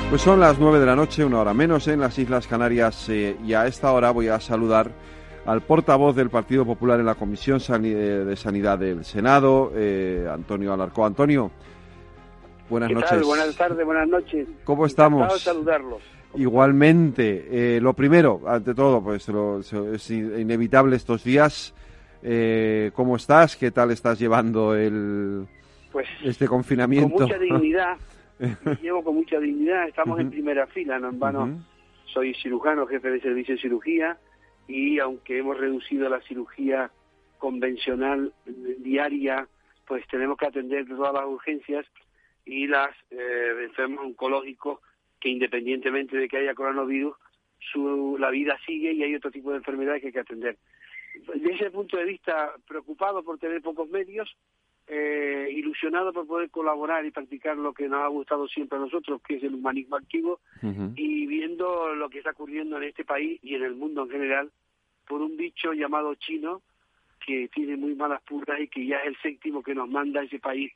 Pues son las 9 de la noche, una hora menos en las Islas Canarias, y a esta hora voy a saludar al portavoz del Partido Popular en la Comisión de Sanidad del Senado, Antonio Alarcó. Antonio, buenas noches. ¿Qué tal? Buenas tardes, buenas noches. ¿Cómo estamos? Encantado de saludarlos. Igualmente. Lo primero, ante todo, pues es inevitable estos días. ¿Cómo estás? ¿Qué tal estás llevando este confinamiento? Con mucha dignidad. Llevo con mucha dignidad. Estamos en primera fila, no en vano. Soy cirujano, jefe de servicio de cirugía, y aunque hemos reducido la cirugía convencional diaria, pues tenemos que atender todas las urgencias y los enfermos oncológicos, que independientemente de que haya coronavirus, la vida sigue y hay otro tipo de enfermedades que hay que atender. Desde ese punto de vista, preocupado por tener pocos medios, ilusionado por poder colaborar y practicar lo que nos ha gustado siempre a nosotros, que es el humanismo activo, y viendo lo que está ocurriendo en este país y en el mundo en general por un bicho llamado chino, que tiene muy malas pulgas y que ya es el 7º que nos manda a ese país.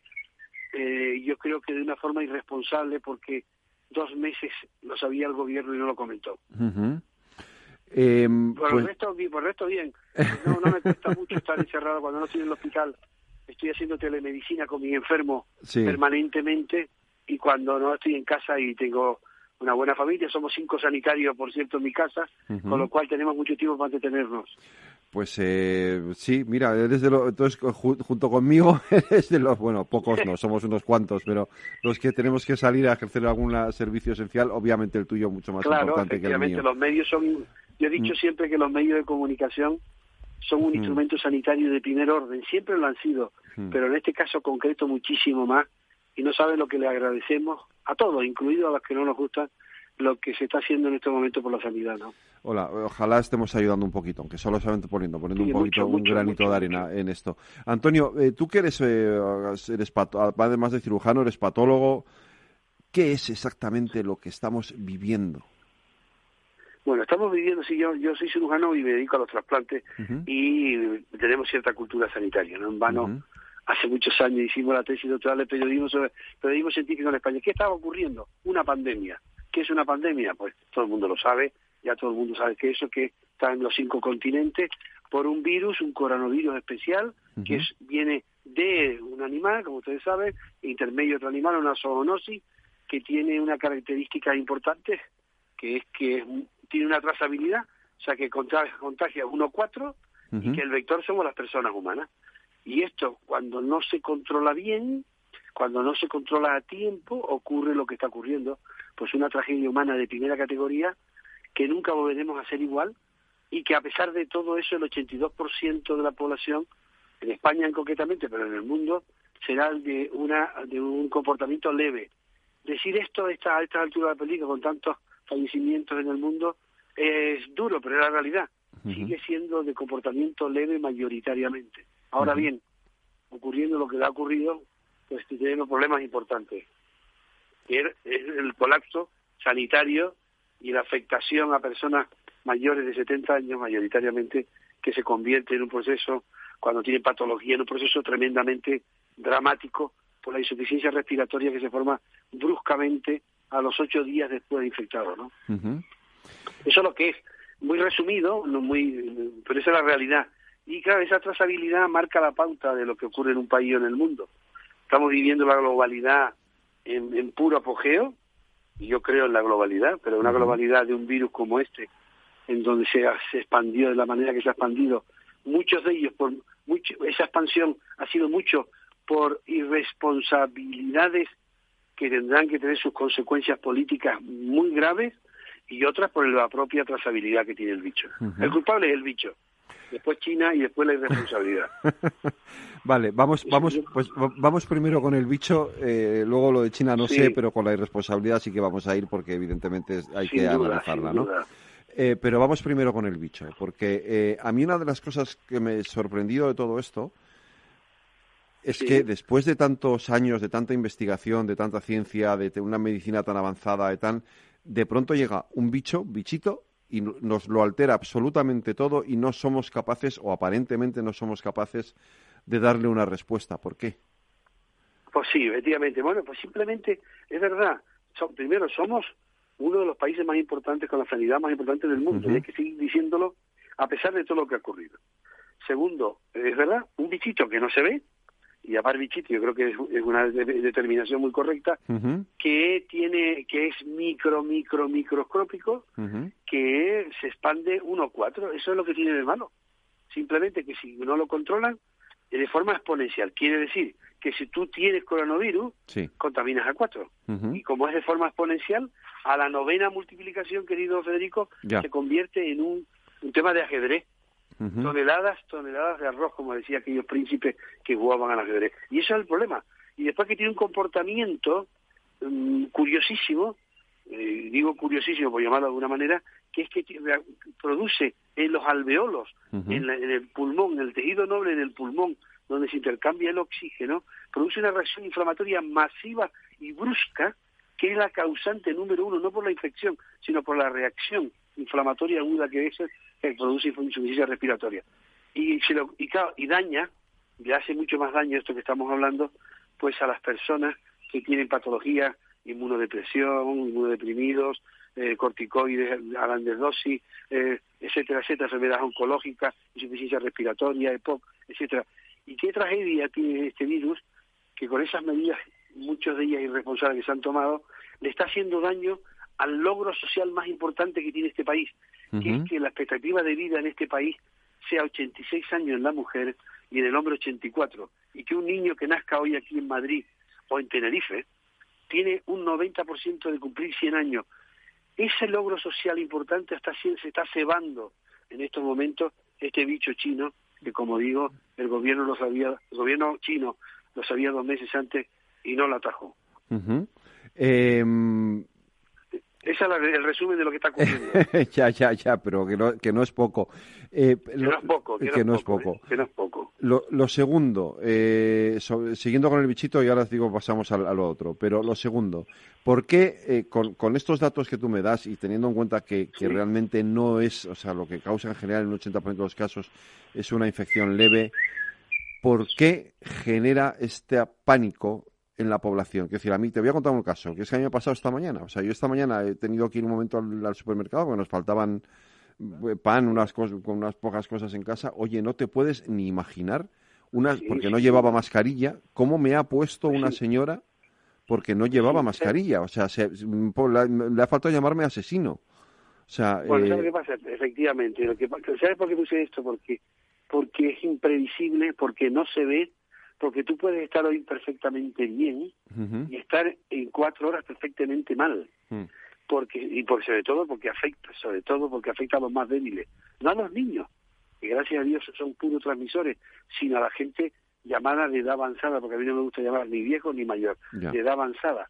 Yo creo que de una forma irresponsable, porque 2 meses lo sabía el gobierno y no lo comentó. Por el resto bien. No me cuesta mucho estar encerrado cuando no estoy en el hospital. Estoy haciendo telemedicina con mi enfermo permanentemente, y cuando no estoy en casa y tengo una buena familia, somos 5 sanitarios, por cierto, en mi casa, con lo cual tenemos mucho tiempo para entretenernos. Pues sí, mira, entonces junto conmigo eres de los, bueno, pocos no, somos unos cuantos, pero los que tenemos que salir a ejercer algún servicio esencial, obviamente el tuyo mucho más importante que el mío. Los medios son, yo he dicho siempre que los medios de comunicación son un instrumento sanitario de primer orden, siempre lo han sido, pero en este caso concreto muchísimo más, y no saben lo que le agradecemos a todos, incluidos a los que no nos gustan, lo que se está haciendo en este momento por la sanidad, ¿no? Hola, ojalá estemos ayudando un poquito, aunque solamente poniendo un granito de arena en esto. Antonio, tú que eres además de cirujano, eres patólogo, ¿qué es exactamente lo que estamos viviendo? Bueno, estamos viviendo, yo soy cirujano y me dedico a los trasplantes, y tenemos cierta cultura sanitaria, ¿no? En vano, hace muchos años hicimos la tesis doctoral de periodismo científico en España. ¿Qué estaba ocurriendo? Una pandemia. ¿Qué es una pandemia? Pues todo el mundo lo sabe, ya todo el mundo sabe que está en los 5 continentes por un virus, un coronavirus especial, que viene de un animal, como ustedes saben, intermedio de otro animal, una zoonosis, que tiene una característica importante, que es que tiene una trazabilidad, o sea que contagia 1-4, y que el vector somos las personas humanas. Y esto, cuando no se controla bien, cuando no se controla a tiempo, ocurre lo que está ocurriendo, pues una tragedia humana de primera categoría, que nunca volveremos a ser igual, y que a pesar de todo eso, el 82% de la población, en España concretamente, pero en el mundo, será de un comportamiento leve. Decir esto a esta altura de la película, con tantos fallecimientos en el mundo, es duro, pero es la realidad. Sigue siendo de comportamiento leve mayoritariamente. Ahora bien, ocurriendo lo que le ha ocurrido, pues tenemos problemas importantes. Es el colapso sanitario y la afectación a personas mayores de 70 años mayoritariamente, que se convierte en un proceso, cuando tienen patología, en un proceso tremendamente dramático por la insuficiencia respiratoria que se forma bruscamente a los 8 días después de infectado, ¿no? Eso es lo que es, muy resumido, pero esa es la realidad. Y claro, esa trazabilidad marca la pauta de lo que ocurre en un país o en el mundo. Estamos viviendo la globalidad en puro apogeo, y yo creo en la globalidad, pero una globalidad de un virus como este, en donde se expandió de la manera que se ha expandido, muchos de ellos, esa expansión ha sido mucho por irresponsabilidades que tendrán que tener sus consecuencias políticas muy graves, y otras por la propia trazabilidad que tiene el bicho. El culpable es el bicho, después China y después la irresponsabilidad. Vale, vamos primero con el bicho, luego lo de China no sé, pero con la irresponsabilidad sí que vamos a ir, porque evidentemente hay que analizarla, ¿no? Pero vamos primero con el bicho, porque a mí una de las cosas que me sorprendió de todo esto es que después de tantos años, de tanta investigación, de tanta ciencia, de una medicina tan avanzada, de pronto llega un bichito, y nos lo altera absolutamente todo, y no somos capaces, o aparentemente no somos capaces, de darle una respuesta. ¿Por qué? Pues sí, efectivamente. Bueno, pues simplemente, es verdad, primero, somos uno de los países más importantes, con la sanidad más importante del mundo, y hay que seguir diciéndolo a pesar de todo lo que ha ocurrido. Segundo, es verdad, un bichito que no se ve, y llamar bichito yo creo que es una determinación muy correcta, que es microscópico, que se expande 1/4, eso es lo que tiene de malo. Simplemente que si no lo controlan, de forma exponencial. Quiere decir que si tú tienes coronavirus, contaminas a 4. Y como es de forma exponencial, a la 9ª multiplicación, querido Federico, se convierte en un tema de ajedrez. Toneladas de arroz, como decía aquellos príncipes que jugaban al ajedrez. Y eso es el problema. Y después que tiene un comportamiento curiosísimo, digo curiosísimo por llamarlo de alguna manera, que es que produce en los alveolos, en el pulmón, en el tejido noble del pulmón, donde se intercambia el oxígeno, produce una reacción inflamatoria masiva y brusca, que es la causante número 1, no por la infección, sino por la reacción inflamatoria aguda que produce insuficiencia respiratoria. Y daña, le hace mucho más daño esto que estamos hablando, pues a las personas que tienen patologías, inmunodepresión, inmunodeprimidos, corticoides a grandes dosis, etcétera, enfermedades oncológicas, insuficiencia respiratoria, EPOC, etcétera. Y qué tragedia tiene este virus, que con esas medidas, muchas de ellas irresponsables que se han tomado, le está haciendo daño al logro social más importante que tiene este país, que es que la expectativa de vida en este país sea 86 años en la mujer y en el hombre 84, y que un niño que nazca hoy aquí en Madrid o en Tenerife tiene un 90% de cumplir 100 años. Ese logro social importante se está cebando en estos momentos este bicho chino, que como digo, el gobierno chino lo sabía 2 meses antes y no lo atajó. Ese es el resumen de lo que está ocurriendo. Ya, pero que no es poco. Que no es poco. Lo segundo, siguiendo con el bichito, y ahora digo pasamos a lo otro, pero lo segundo, ¿por qué con estos datos que tú me das y teniendo en cuenta que realmente no es, o sea, lo que causa en general en un 80% de los casos es una infección leve, ¿por qué genera este pánico en la población? Quiero decir, a mí te voy a contar un caso, que es que a mí me ha pasado esta mañana. O sea, yo esta mañana he tenido que ir un momento al supermercado porque nos faltaban pan, con unas pocas cosas en casa. Oye, no te puedes ni imaginar, porque no llevaba mascarilla, cómo me ha puesto una señora porque no llevaba mascarilla. O sea, le ha faltado llamarme asesino. O sea, bueno, ¿sabes qué pasa? Efectivamente, ¿sabes por qué puse esto? Porque es imprevisible, porque no se ve, porque tú puedes estar hoy perfectamente bien y estar en 4 horas perfectamente mal. Sobre todo porque afecta a los más débiles, no a los niños, que gracias a Dios son puros transmisores, sino a la gente llamada de edad avanzada, porque a mí no me gusta llamar ni viejo ni mayor, de edad avanzada,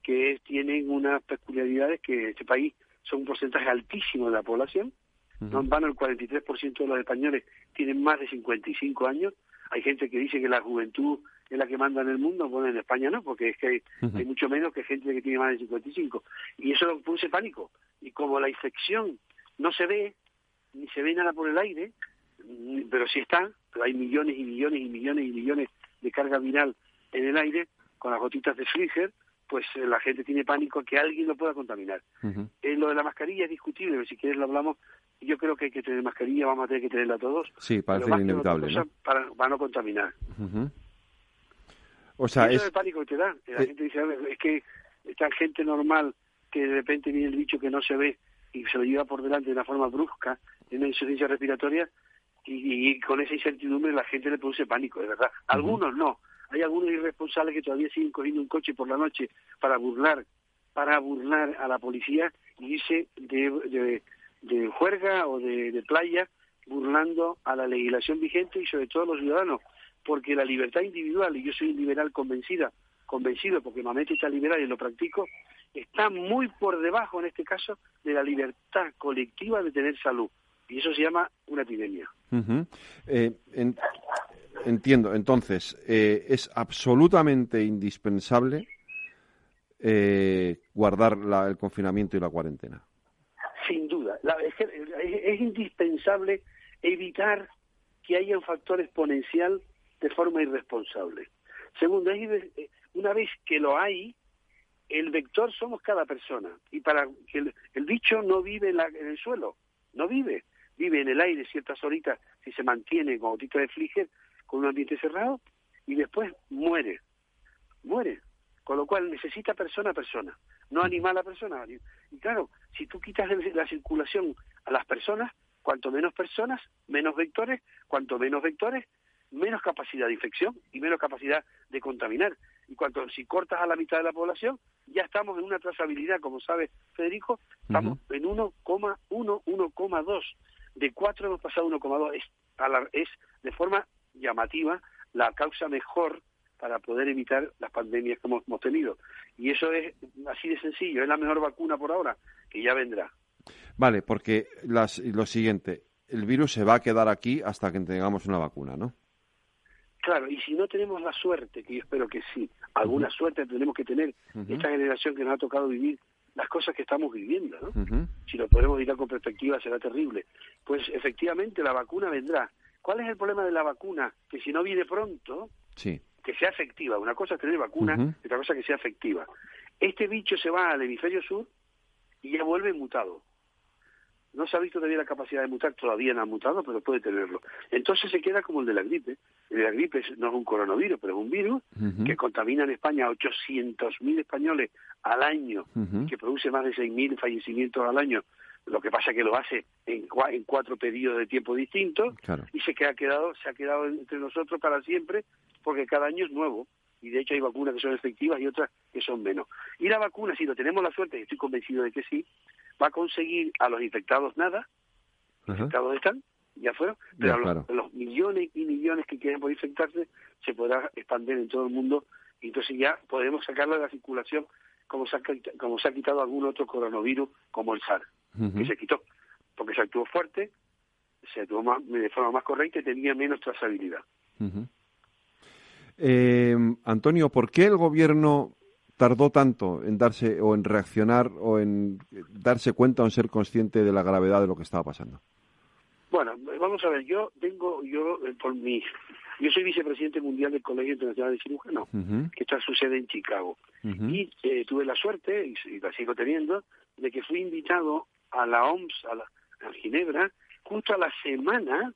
que tienen unas peculiaridades que en este país son un porcentaje altísimo de la población. No en vano el 43% de los españoles tienen más de 55 años. Hay gente que dice que la juventud es la que manda en el mundo. Bueno, en España no, porque es que hay mucho menos que gente que tiene más de 55. Y eso produce pánico. Y como la infección no se ve, ni se ve nada por el aire, pero sí está, pero hay millones y millones y millones y millones de carga viral en el aire, con las gotitas de Flieger, pues la gente tiene pánico a que alguien lo pueda contaminar. Lo de la mascarilla es discutible, pero si quieres lo hablamos. Yo creo que hay que tener mascarilla, vamos a tener que tenerla todos. Sí, parece inevitable, ¿no? Para no contaminar. O sea, eso es el pánico que te da. La gente dice, es que esta gente normal, que de repente viene el bicho que no se ve y se lo lleva por delante de una forma brusca, en una insuficiencia respiratoria, y con esa incertidumbre la gente le produce pánico, de verdad. Algunos no. Hay algunos irresponsables que todavía siguen cogiendo un coche por la noche para burlar a la policía y irse de juerga o de playa, burlando a la legislación vigente y sobre todo a los ciudadanos, porque la libertad individual, y yo soy un liberal convencido porque Mamet está liberal y lo practico, está muy por debajo en este caso de la libertad colectiva de tener salud, y eso se llama una epidemia. Entiendo. Entonces, es absolutamente indispensable guardar el confinamiento y la cuarentena. Sin duda. Es indispensable evitar que haya un factor exponencial de forma irresponsable. Segundo, una vez que lo hay, el vector somos cada persona, y para que el bicho no vive en el suelo, no vive en el aire ciertas horitas si se mantiene con gotita de Flieger con un ambiente cerrado, y después muere, con lo cual necesita persona a persona, no animal a persona. Y claro, si tú quitas de la circulación a las personas, cuanto menos personas, menos vectores, cuanto menos vectores, menos capacidad de infección y menos capacidad de contaminar. Y si cortas a la mitad de la población, ya estamos en una trazabilidad, como sabe Federico, estamos en 1,2. De 4 hemos pasado a 1,2. Es de forma llamativa la causa mejor para poder evitar las pandemias que hemos tenido. Y eso es así de sencillo, es la mejor vacuna por ahora, que ya vendrá. Vale, porque lo siguiente, el virus se va a quedar aquí hasta que tengamos una vacuna, ¿no? Claro, y si no tenemos la suerte, que yo espero que sí, alguna suerte tenemos que tener, esta generación que nos ha tocado vivir las cosas que estamos viviendo, ¿no? Si lo podemos mirar con perspectiva será terrible. Pues efectivamente la vacuna vendrá. ¿Cuál es el problema de la vacuna? Que si no viene pronto, sí, que sea efectiva. Una cosa es tener vacuna, y otra cosa es que sea efectiva. Este bicho se va al hemisferio sur y ya vuelve mutado. No se ha visto todavía la capacidad de mutar, todavía no ha mutado, pero puede tenerlo. Entonces se queda como el de la gripe. El de la gripe no es un coronavirus, pero es un virus que contamina en España a 800.000 españoles al año, que produce más de 6.000 fallecimientos al año. Lo que pasa es que lo hace en 4 periodos de tiempo distintos, claro, y se ha quedado entre nosotros para siempre, porque cada año es nuevo. Y de hecho hay vacunas que son efectivas y otras que son menos. Y la vacuna, si lo tenemos la suerte, y estoy convencido de que sí, va a conseguir a los infectados nada, infectados están, ya fueron, pero claro, los millones y millones que quieren por infectarse se podrá expandir en todo el mundo, y entonces ya podemos sacarlo de la circulación como se ha quitado algún otro coronavirus, como el SARS, que se quitó, porque se actuó fuerte, se actuó de forma más correcta y tenía menos trazabilidad. Antonio, ¿por qué el gobierno tardó tanto en en reaccionar o en darse cuenta o en ser consciente de la gravedad de lo que estaba pasando? Bueno, vamos a ver, yo soy vicepresidente mundial del Colegio Internacional de Cirujanos, que está su sede en Chicago, y tuve la suerte, y la sigo teniendo, de que fui invitado a la OMS, a Ginebra, justo a la semana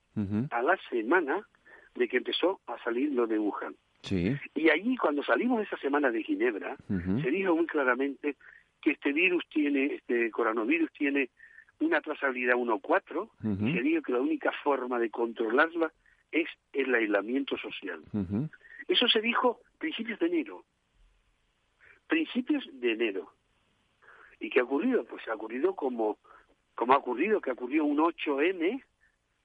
de que empezó a salir lo de Wuhan. Sí. Y allí, cuando salimos de esa semana de Ginebra, se dijo muy claramente que este coronavirus tiene una trazabilidad 1,4, y se dijo que la única forma de controlarla es el aislamiento social. Eso se dijo principios de enero. ¿Y qué ha ocurrido? Pues ha ocurrido como ha ocurrido, que ocurrió un 8M,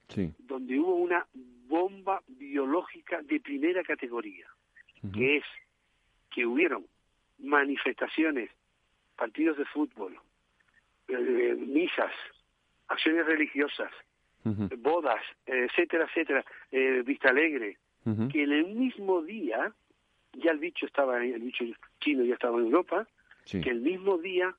sí, donde hubo una bomba biológica de primera categoría, que es que hubieron manifestaciones, partidos de fútbol, misas, acciones religiosas, bodas, etcétera, Vista Alegre, que en el mismo día, ya el bicho chino ya estaba en Europa, sí, que el mismo día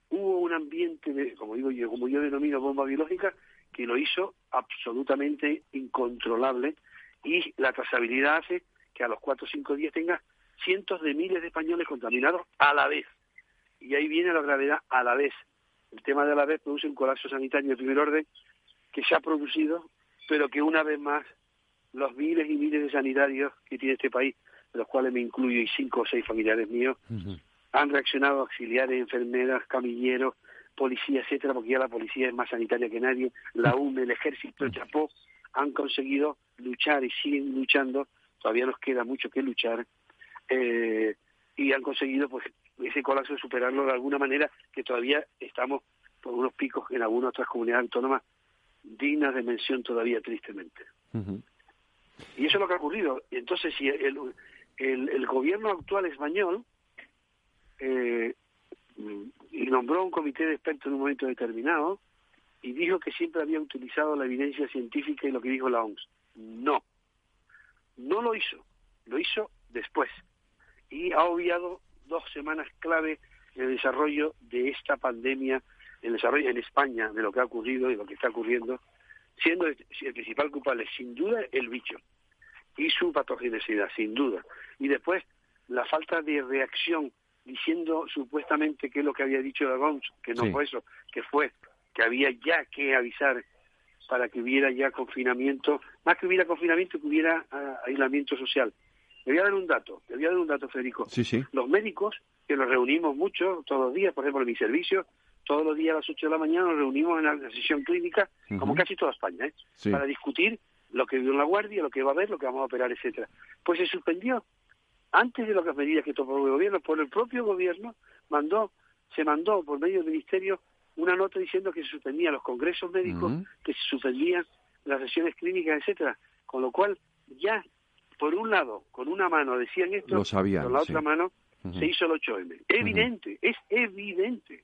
hubo un ambiente como yo denomino bomba biológica, que lo hizo absolutamente incontrolable, y la trazabilidad hace que a los 4 o 5 días tenga cientos de miles de españoles contaminados a la vez. Y ahí viene la gravedad a la vez. El tema de a la vez produce un colapso sanitario de primer orden que se ha producido, pero que una vez más los miles y miles de sanitarios que tiene este país, de los cuales me incluyo y 5 o 6 familiares míos, han reaccionado, auxiliares, enfermeras, camilleros, policía, etcétera, porque ya la policía es más sanitaria que nadie, la UME, el ejército, el Chapó, han conseguido luchar y siguen luchando, todavía nos queda mucho que luchar, y han conseguido pues ese colapso superarlo de alguna manera, que todavía estamos por unos picos en algunas otras comunidades autónomas dignas de mención todavía, tristemente. Y eso es lo que ha ocurrido. Entonces, si el gobierno actual español y nombró un comité de expertos en un momento determinado y dijo que siempre había utilizado la evidencia científica y lo que dijo la OMS. No lo hizo después, y ha obviado 2 semanas clave en el desarrollo de esta pandemia, en el desarrollo en España de lo que ha ocurrido y lo que está ocurriendo, siendo el principal culpable sin duda el bicho y su patogenicidad, sin duda, y después la falta de reacción diciendo supuestamente que es lo que había dicho Dagón, que no fue eso, que había ya que avisar para que hubiera ya confinamiento, más que hubiera confinamiento, que hubiera aislamiento social. Le voy a dar un dato, Federico. Sí. Los médicos, que nos reunimos mucho, todos los días, por ejemplo, en mi servicio, todos los días a las 8 de la mañana nos reunimos en la sesión clínica, como casi toda España, para discutir lo que vio en la guardia, lo que va a haber, lo que vamos a operar, etcétera. Pues se suspendió. Antes de las medidas que tomó el gobierno, por el propio gobierno, se mandó por medio del ministerio una nota diciendo que se suspendían los congresos médicos, que se suspendían las sesiones clínicas, etcétera. Con lo cual, ya, por un lado, con una mano decían esto, lo sabían, con la otra mano se hizo el 8M. Evidente, es evidente.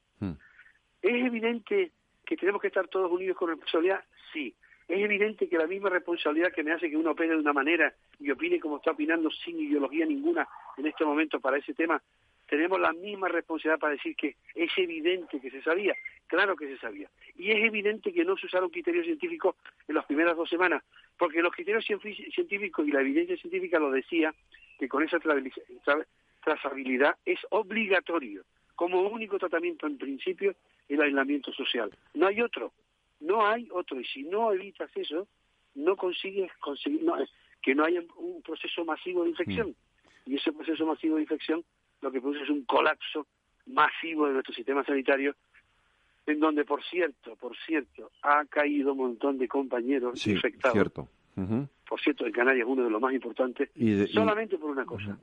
¿Es evidente que tenemos que estar todos unidos con responsabilidad? Sí. Es evidente que la misma responsabilidad que me hace que uno opine de una manera y opine como está opinando sin ideología ninguna en este momento para ese tema, tenemos la misma responsabilidad para decir que es evidente que se sabía. Claro que se sabía. Y es evidente que no se usaron criterios científicos en las primeras 2 semanas, porque los criterios científicos y la evidencia científica lo decía, que con esa trazabilidad es obligatorio, como único tratamiento en principio, el aislamiento social. No hay otro. Y si no evitas eso, no consigues que no haya un proceso masivo de infección. Y ese proceso masivo de infección lo que produce es un colapso masivo de nuestro sistema sanitario, en donde, por cierto, ha caído un montón de compañeros infectados. Cierto. Por cierto, en Canarias uno de los más importantes, solamente por una cosa,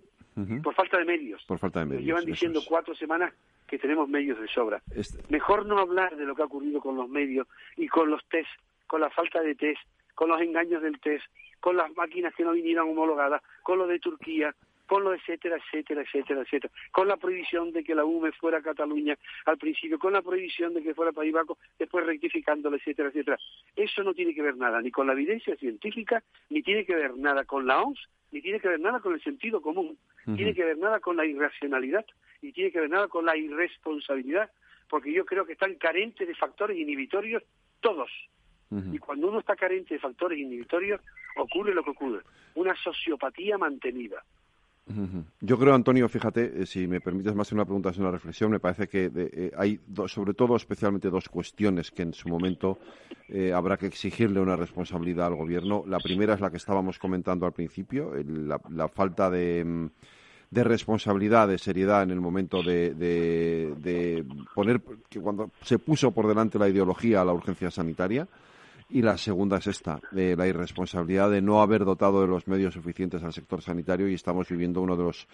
por falta de medios. Nos llevan diciendo 4 semanas que tenemos medios de sobra. Mejor no hablar de lo que ha ocurrido con los medios y con los test, con la falta de test, con los engaños del test, con las máquinas que no vinieron homologadas, con lo de Turquía, con lo etcétera, con la prohibición de que la UME fuera a Cataluña al principio, con la prohibición de que fuera País Vasco, después rectificándolo, etcétera. Eso no tiene que ver nada ni con la evidencia científica, ni tiene que ver nada con la OMS, ni tiene que ver nada con el sentido común, tiene que ver nada con la irracionalidad, y tiene que ver nada con la irresponsabilidad, porque yo creo que están carentes de factores inhibitorios todos. Y cuando uno está carente de factores inhibitorios, ocurre lo que ocurre, una sociopatía mantenida. Yo creo, Antonio, fíjate, si me permites más que una pregunta, es una reflexión, me parece que hay, sobre todo, especialmente 2 cuestiones que en su momento habrá que exigirle una responsabilidad al Gobierno. La primera es la que estábamos comentando al principio, la falta de responsabilidad, de seriedad en el momento de poner, que cuando se puso por delante la ideología a la urgencia sanitaria. Y la segunda es esta, la irresponsabilidad de no haber dotado de los medios suficientes al sector sanitario, y estamos viviendo uno de los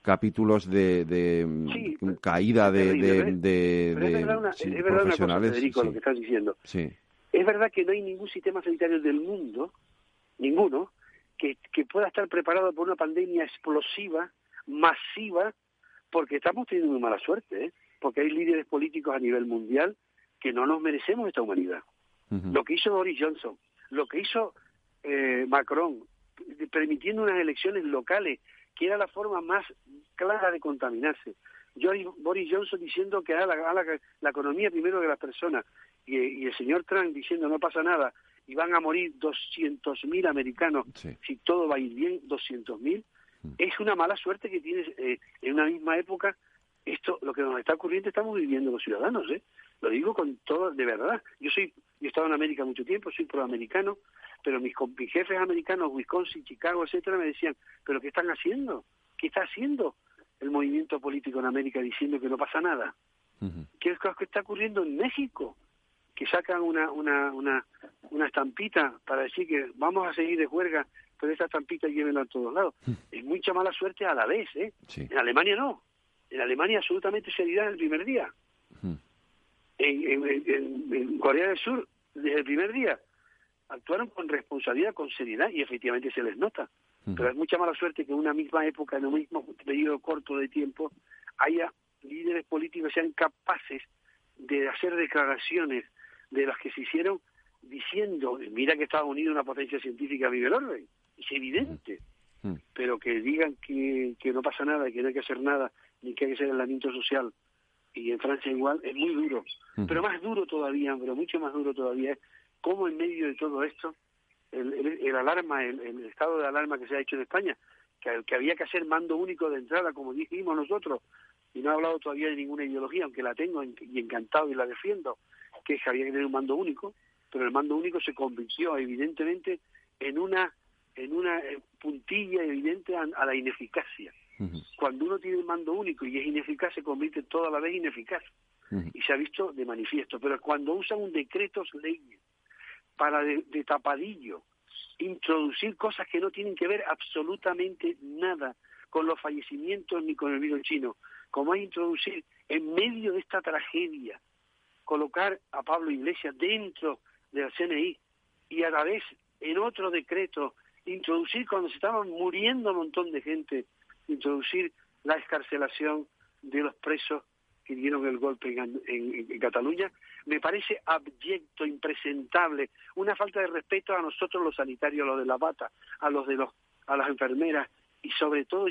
capítulos de caída de profesionales. Una cosa, Federico, lo que estás diciendo. Sí. Es verdad que no hay ningún sistema sanitario del mundo, ninguno, que pueda estar preparado por una pandemia explosiva, masiva, porque estamos teniendo muy mala suerte, porque hay líderes políticos a nivel mundial que no nos merecemos esta humanidad. Lo que hizo Boris Johnson, lo que hizo Macron, permitiendo unas elecciones locales, que era la forma más clara de contaminarse. Boris Johnson diciendo que haga la economía primero que las personas, y el señor Trump diciendo no pasa nada, y van a morir 200.000 americanos, si todo va a ir bien, 200.000, es una mala suerte que tienes en una misma época. Esto, lo que nos está ocurriendo, estamos viviendo los ciudadanos, Lo digo con todo, de verdad. Yo he estado en América mucho tiempo, soy proamericano, pero mis jefes americanos, Wisconsin, Chicago, etcétera, me decían, ¿pero qué están haciendo? ¿Qué está haciendo el movimiento político en América diciendo que no pasa nada? ¿Qué es lo que está ocurriendo en México? Que sacan una estampita para decir que vamos a seguir de juerga, pero esa estampita llévenla a todos lados. Es mucha mala suerte a la vez, Sí. En Alemania no. En Alemania absolutamente seriedad el primer día. En Corea del Sur, desde el primer día, actuaron con responsabilidad, con seriedad, y efectivamente se les nota. Pero es mucha mala suerte que en una misma época, en un mismo periodo corto de tiempo, haya líderes políticos que sean capaces de hacer declaraciones de las que se hicieron diciendo, mira que Estados Unidos es una potencia científica a nivel orden, es evidente, pero que digan que no pasa nada, que no hay que hacer nada, ni que hay que hacer aislamiento social, y en Francia igual, es muy duro. Pero más duro todavía, pero mucho más duro todavía, es cómo en medio de todo esto, el alarma, el estado de alarma que se ha hecho en España, que había que hacer mando único de entrada, como dijimos nosotros, y no he hablado todavía de ninguna ideología, aunque la tengo y encantado y la defiendo, que es que había que tener un mando único, pero el mando único se convirtió evidentemente en una puntilla evidente a la ineficacia. Cuando uno tiene el mando único y es ineficaz, se convierte toda la vez ineficaz. Y se ha visto de manifiesto. Pero cuando usan un decreto ley para de tapadillo introducir cosas que no tienen que ver absolutamente nada con los fallecimientos ni con el virus chino, como es introducir en medio de esta tragedia, colocar a Pablo Iglesias dentro de la CNI y a la vez en otro decreto introducir, cuando se estaban muriendo un montón de gente, introducir la excarcelación de los presos que dieron el golpe en Cataluña, me parece abyecto, impresentable, una falta de respeto a nosotros los sanitarios, a los de la bata, a las enfermeras y sobre todo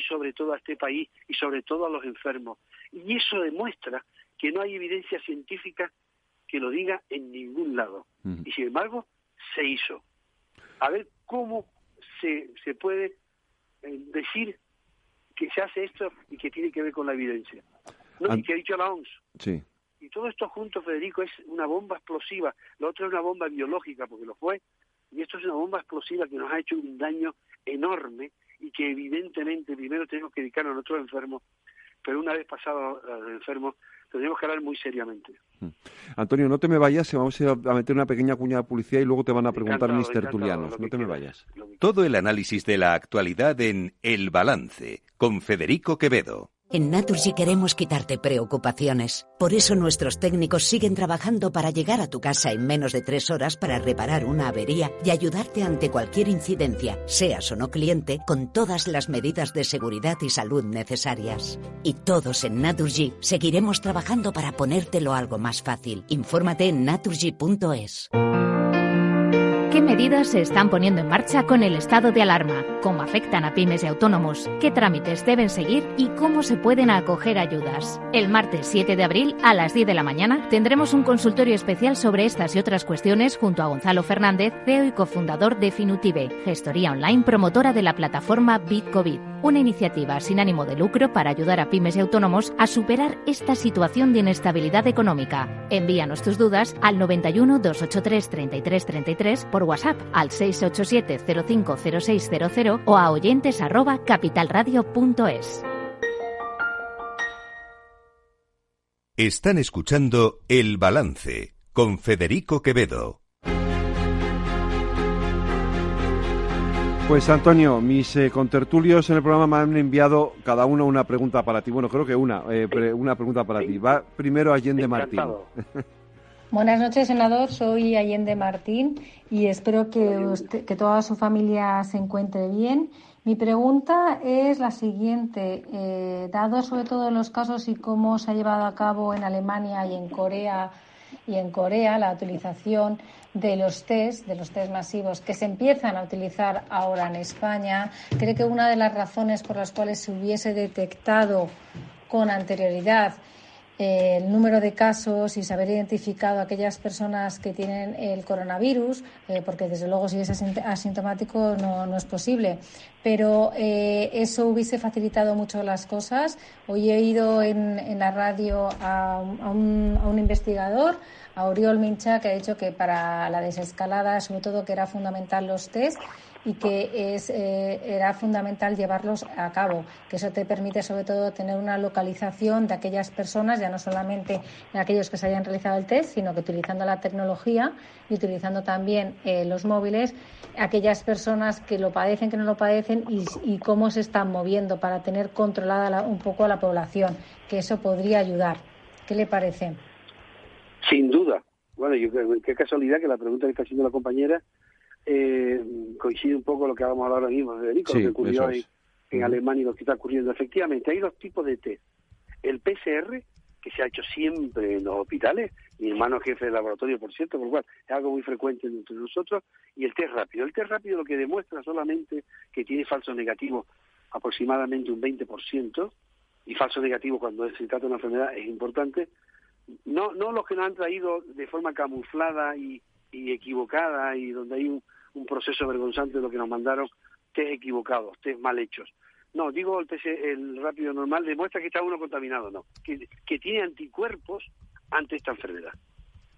a este país y sobre todo a los enfermos. Y eso demuestra que no hay evidencia científica que lo diga en ningún lado. Y sin embargo, se hizo. A ver cómo se puede decir que se hace esto y que tiene que ver con la evidencia. No, y que ha dicho la OMS. Sí. Y todo esto junto, Federico, es una bomba explosiva. Lo otro es una bomba biológica, porque lo fue. Y esto es una bomba explosiva que nos ha hecho un daño enorme y que evidentemente primero tenemos que dedicarnos a nuestros enfermos, pero una vez pasado a los enfermos, tendremos que hablar muy seriamente. Antonio, no te me vayas, vamos a meter una pequeña cuña de publicidad y luego te van a preguntar mis tertulianos. No te me vayas. Todo el análisis de la actualidad en El Balance, con Federico Quevedo. En Naturgy queremos quitarte preocupaciones. Por eso nuestros técnicos siguen trabajando para llegar a tu casa en menos de 3 horas para reparar una avería y ayudarte ante cualquier incidencia, seas o no cliente, con todas las medidas de seguridad y salud necesarias. Y todos en Naturgy seguiremos trabajando para ponértelo algo más fácil. Infórmate en naturgy.es. ¿Qué medidas se están poniendo en marcha con el estado de alarma? ¿Cómo afectan a pymes y autónomos? ¿Qué trámites deben seguir? ¿Y cómo se pueden acoger ayudas? El martes 7 de abril a las 10 de la mañana tendremos un consultorio especial sobre estas y otras cuestiones junto a Gonzalo Fernández, CEO y cofundador de Finutive, gestoría online promotora de la plataforma BitCovid, una iniciativa sin ánimo de lucro para ayudar a pymes y autónomos a superar esta situación de inestabilidad económica. Envíanos tus dudas al 91 283 33 33 por WhatsApp al 687 050600 o a oyentes@capitalradio.es. Están escuchando El Balance con Federico Quevedo. Pues Antonio, mis contertulios en el programa me han enviado cada uno una pregunta para ti. Bueno, creo que una pregunta para ti. Va primero Allende Martín. Buenas noches, senador. Soy Allende Martín y espero que toda su familia se encuentre bien. Mi pregunta es la siguiente. Dado sobre todo los casos y cómo se ha llevado a cabo en Alemania y en Corea la utilización de los test masivos que se empiezan a utilizar ahora en España, creo que una de las razones por las cuales se hubiese detectado con anterioridad el número de casos y saber identificado a aquellas personas que tienen el coronavirus, porque desde luego si es asintomático no es posible, pero eso hubiese facilitado mucho las cosas. Hoy he oído en la radio a un investigador, a Oriol Mincha, que ha dicho que para la desescalada, sobre todo, que era fundamental los test y que era fundamental llevarlos a cabo, que eso te permite sobre todo tener una localización de aquellas personas, ya no solamente de aquellos que se hayan realizado el test, sino que utilizando la tecnología y utilizando también los móviles, aquellas personas que lo padecen, que no lo padecen y cómo se están moviendo para tener controlada un poco a la población, que eso podría ayudar. ¿Qué le parece? Sin duda. Bueno, qué casualidad que la pregunta que está haciendo la compañera coincide un poco con lo que vamos a hablar ahora mismo, Federico, lo que ocurrió hoy en Alemania y lo que está ocurriendo. Efectivamente, hay dos tipos de test. El PCR, que se ha hecho siempre en los hospitales, mi hermano es jefe de laboratorio, por cierto, por lo cual es algo muy frecuente entre nosotros, y el test rápido. El test rápido lo que demuestra solamente que tiene falsos negativos aproximadamente un 20%, y falso negativo cuando se trata de una enfermedad es importante. No los que nos han traído de forma camuflada y equivocada y donde hay un proceso vergonzante de lo que nos mandaron, test equivocados, test mal hechos. No, digo el rápido normal demuestra que está uno contaminado, no. Que tiene anticuerpos ante esta enfermedad.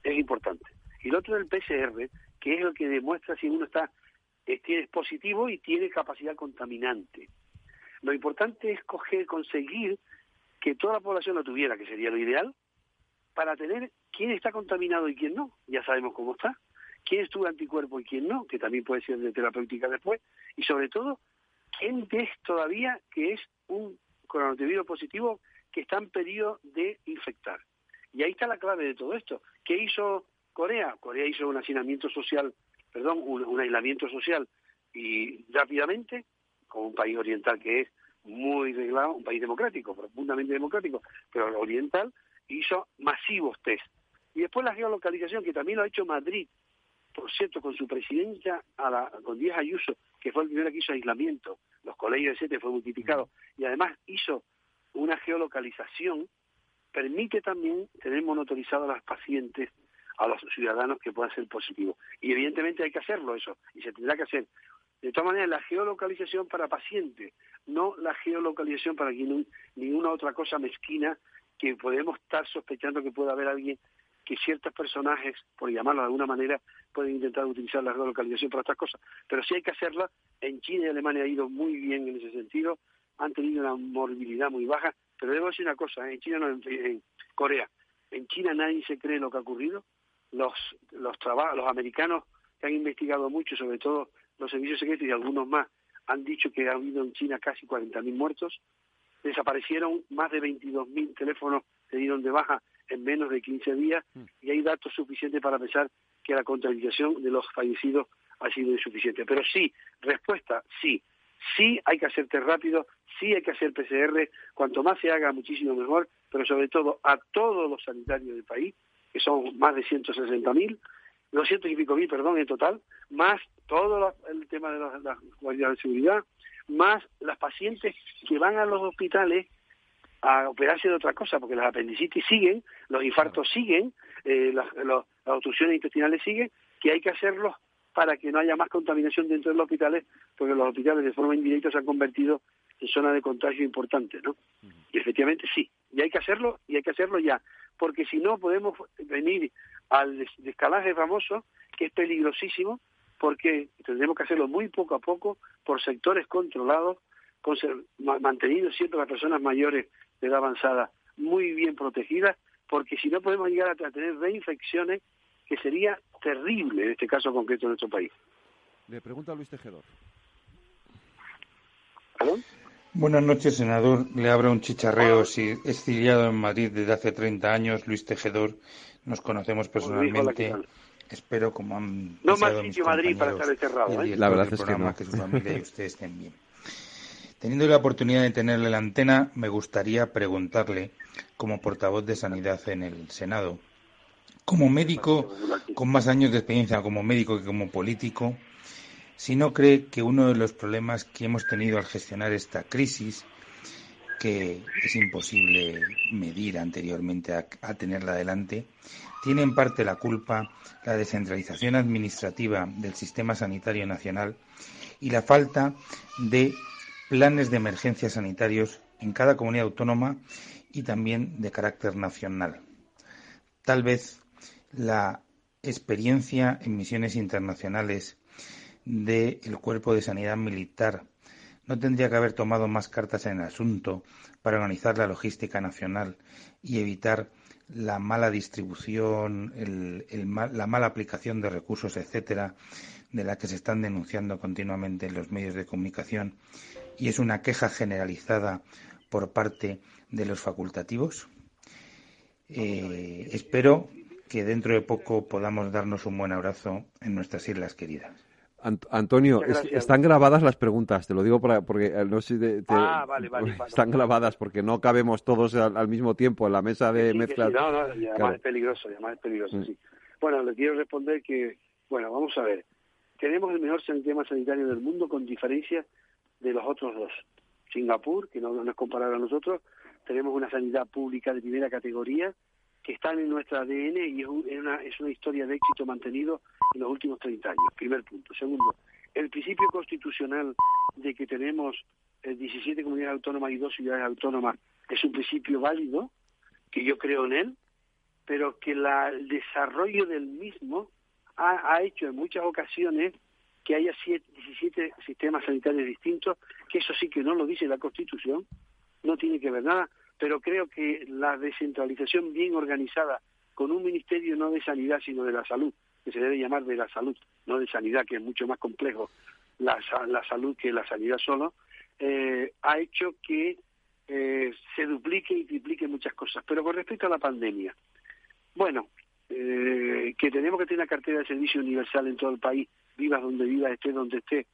Es importante. Y el otro es el PCR, que es lo que demuestra si uno es positivo y tiene capacidad contaminante. Lo importante es conseguir que toda la población lo tuviera, que sería lo ideal, para tener quién está contaminado y quién no. Ya sabemos cómo está. Quién estuvo anticuerpo y quién no, que también puede ser de terapéutica después. Y sobre todo, quién es todavía que es un coronavirus positivo que está en periodo de infectar. Y ahí está la clave de todo esto. ¿Qué hizo Corea? Corea hizo un aislamiento social y rápidamente, como un país oriental que es muy reglado, un país democrático, profundamente democrático, pero oriental, hizo masivos test. Y después la geolocalización, que también lo ha hecho Madrid, por cierto, con su presidenta, con Díaz Ayuso, que fue el primero que hizo aislamiento, los colegios, etcétera, fue multiplicado, y además hizo una geolocalización, permite también tener monitorizados a los pacientes, a los ciudadanos que puedan ser positivos. Y evidentemente hay que hacerlo eso, y se tendrá que hacer. De todas maneras, la geolocalización para pacientes, no la geolocalización para ninguna otra cosa mezquina que podemos estar sospechando que pueda haber alguien, que ciertos personajes, por llamarlo de alguna manera, pueden intentar utilizar la geolocalización para estas cosas. Pero sí hay que hacerla. En China y Alemania ha ido muy bien en ese sentido, han tenido una morbilidad muy baja, pero debo decir una cosa, en China no, en Corea. En China nadie se cree lo que ha ocurrido. Los americanos que han investigado mucho, sobre todo los servicios secretos y algunos más, han dicho que ha habido en China casi 40.000 muertos. Desaparecieron más de 22.000 teléfonos, se dieron de baja en menos de 15 días, y hay datos suficientes para pensar que la contabilización de los fallecidos ha sido insuficiente. Pero sí, respuesta, sí hay que hacer test rápido, sí hay que hacer PCR, cuanto más se haga muchísimo mejor, pero sobre todo a todos los sanitarios del país, que son más de 200 y pico mil, en total, más todo el tema de la guardia de seguridad, más las pacientes que van a los hospitales a operarse de otra cosa, porque las apendicitis siguen, los infartos siguen, las obstrucciones intestinales siguen, que hay que hacerlos para que no haya más contaminación dentro de los hospitales, porque los hospitales de forma indirecta se han convertido en zona de contagio importante, ¿no? Y efectivamente sí, y hay que hacerlo ya, porque si no podemos venir al descalaje famoso, que es peligrosísimo, porque tendremos que hacerlo muy poco a poco, por sectores controlados, manteniendo siempre las personas mayores de edad avanzada muy bien protegidas, porque si no podemos llegar a tener reinfecciones, que sería terrible en este caso concreto en nuestro país. Le pregunta a Luis Tejedor. ¿Perdón? Buenas noches, senador. Le abro un chicharreo. Sí, exiliado en Madrid desde hace 30 años, Luis Tejedor. Nos conocemos personalmente. Espero, como han no más sitio Madrid para estar encerrado, la verdad es que su familia y usted estén bien. Teniendo la oportunidad de tenerle la antena, me gustaría preguntarle, como portavoz de Sanidad en el Senado, como médico con más años de experiencia como médico que como político, si no cree que uno de los problemas que hemos tenido al gestionar esta crisis, que es imposible medir anteriormente a tenerla adelante, tiene en parte la culpa la descentralización administrativa del sistema sanitario nacional y la falta de planes de emergencia sanitarios en cada comunidad autónoma y también de carácter nacional. Tal vez la experiencia en misiones internacionales del Cuerpo de Sanidad Militar no tendría que haber tomado más cartas en el asunto para organizar la logística nacional y evitar la mala distribución, la mala aplicación de recursos, etcétera, de la que se están denunciando continuamente en los medios de comunicación, y es una queja generalizada por parte de los facultativos. Espero que dentro de poco podamos darnos un buen abrazo en nuestras islas queridas. Antonio, están grabadas las preguntas, te lo digo porque no sé vale. Están grabadas porque no cabemos todos al mismo tiempo en la mesa de mezcla. Sí, no, y además es peligroso, sí. Bueno, le quiero responder que, vamos a ver, tenemos el mejor sistema sanitario del mundo con diferencia de los otros dos. Singapur, que no es comparable a nosotros, tenemos una sanidad pública de primera categoría, que están en nuestro ADN y es una historia de éxito mantenido en los últimos 30 años. Primer punto. Segundo, el principio constitucional de que tenemos 17 comunidades autónomas y 2 ciudades autónomas es un principio válido, que yo creo en él, pero que el desarrollo del mismo ha hecho en muchas ocasiones que haya 17 sistemas sanitarios distintos, que eso sí que no lo dice la Constitución, no tiene que ver nada, pero creo que la descentralización bien organizada con un ministerio no de sanidad sino de la salud, que se debe llamar de la salud, no de sanidad, que es mucho más complejo la salud que la sanidad solo, ha hecho que se duplique y triplique muchas cosas. Pero con respecto a la pandemia, bueno, que tenemos que tener una cartera de servicio universal en todo el país, vivas donde vivas, estés donde estés,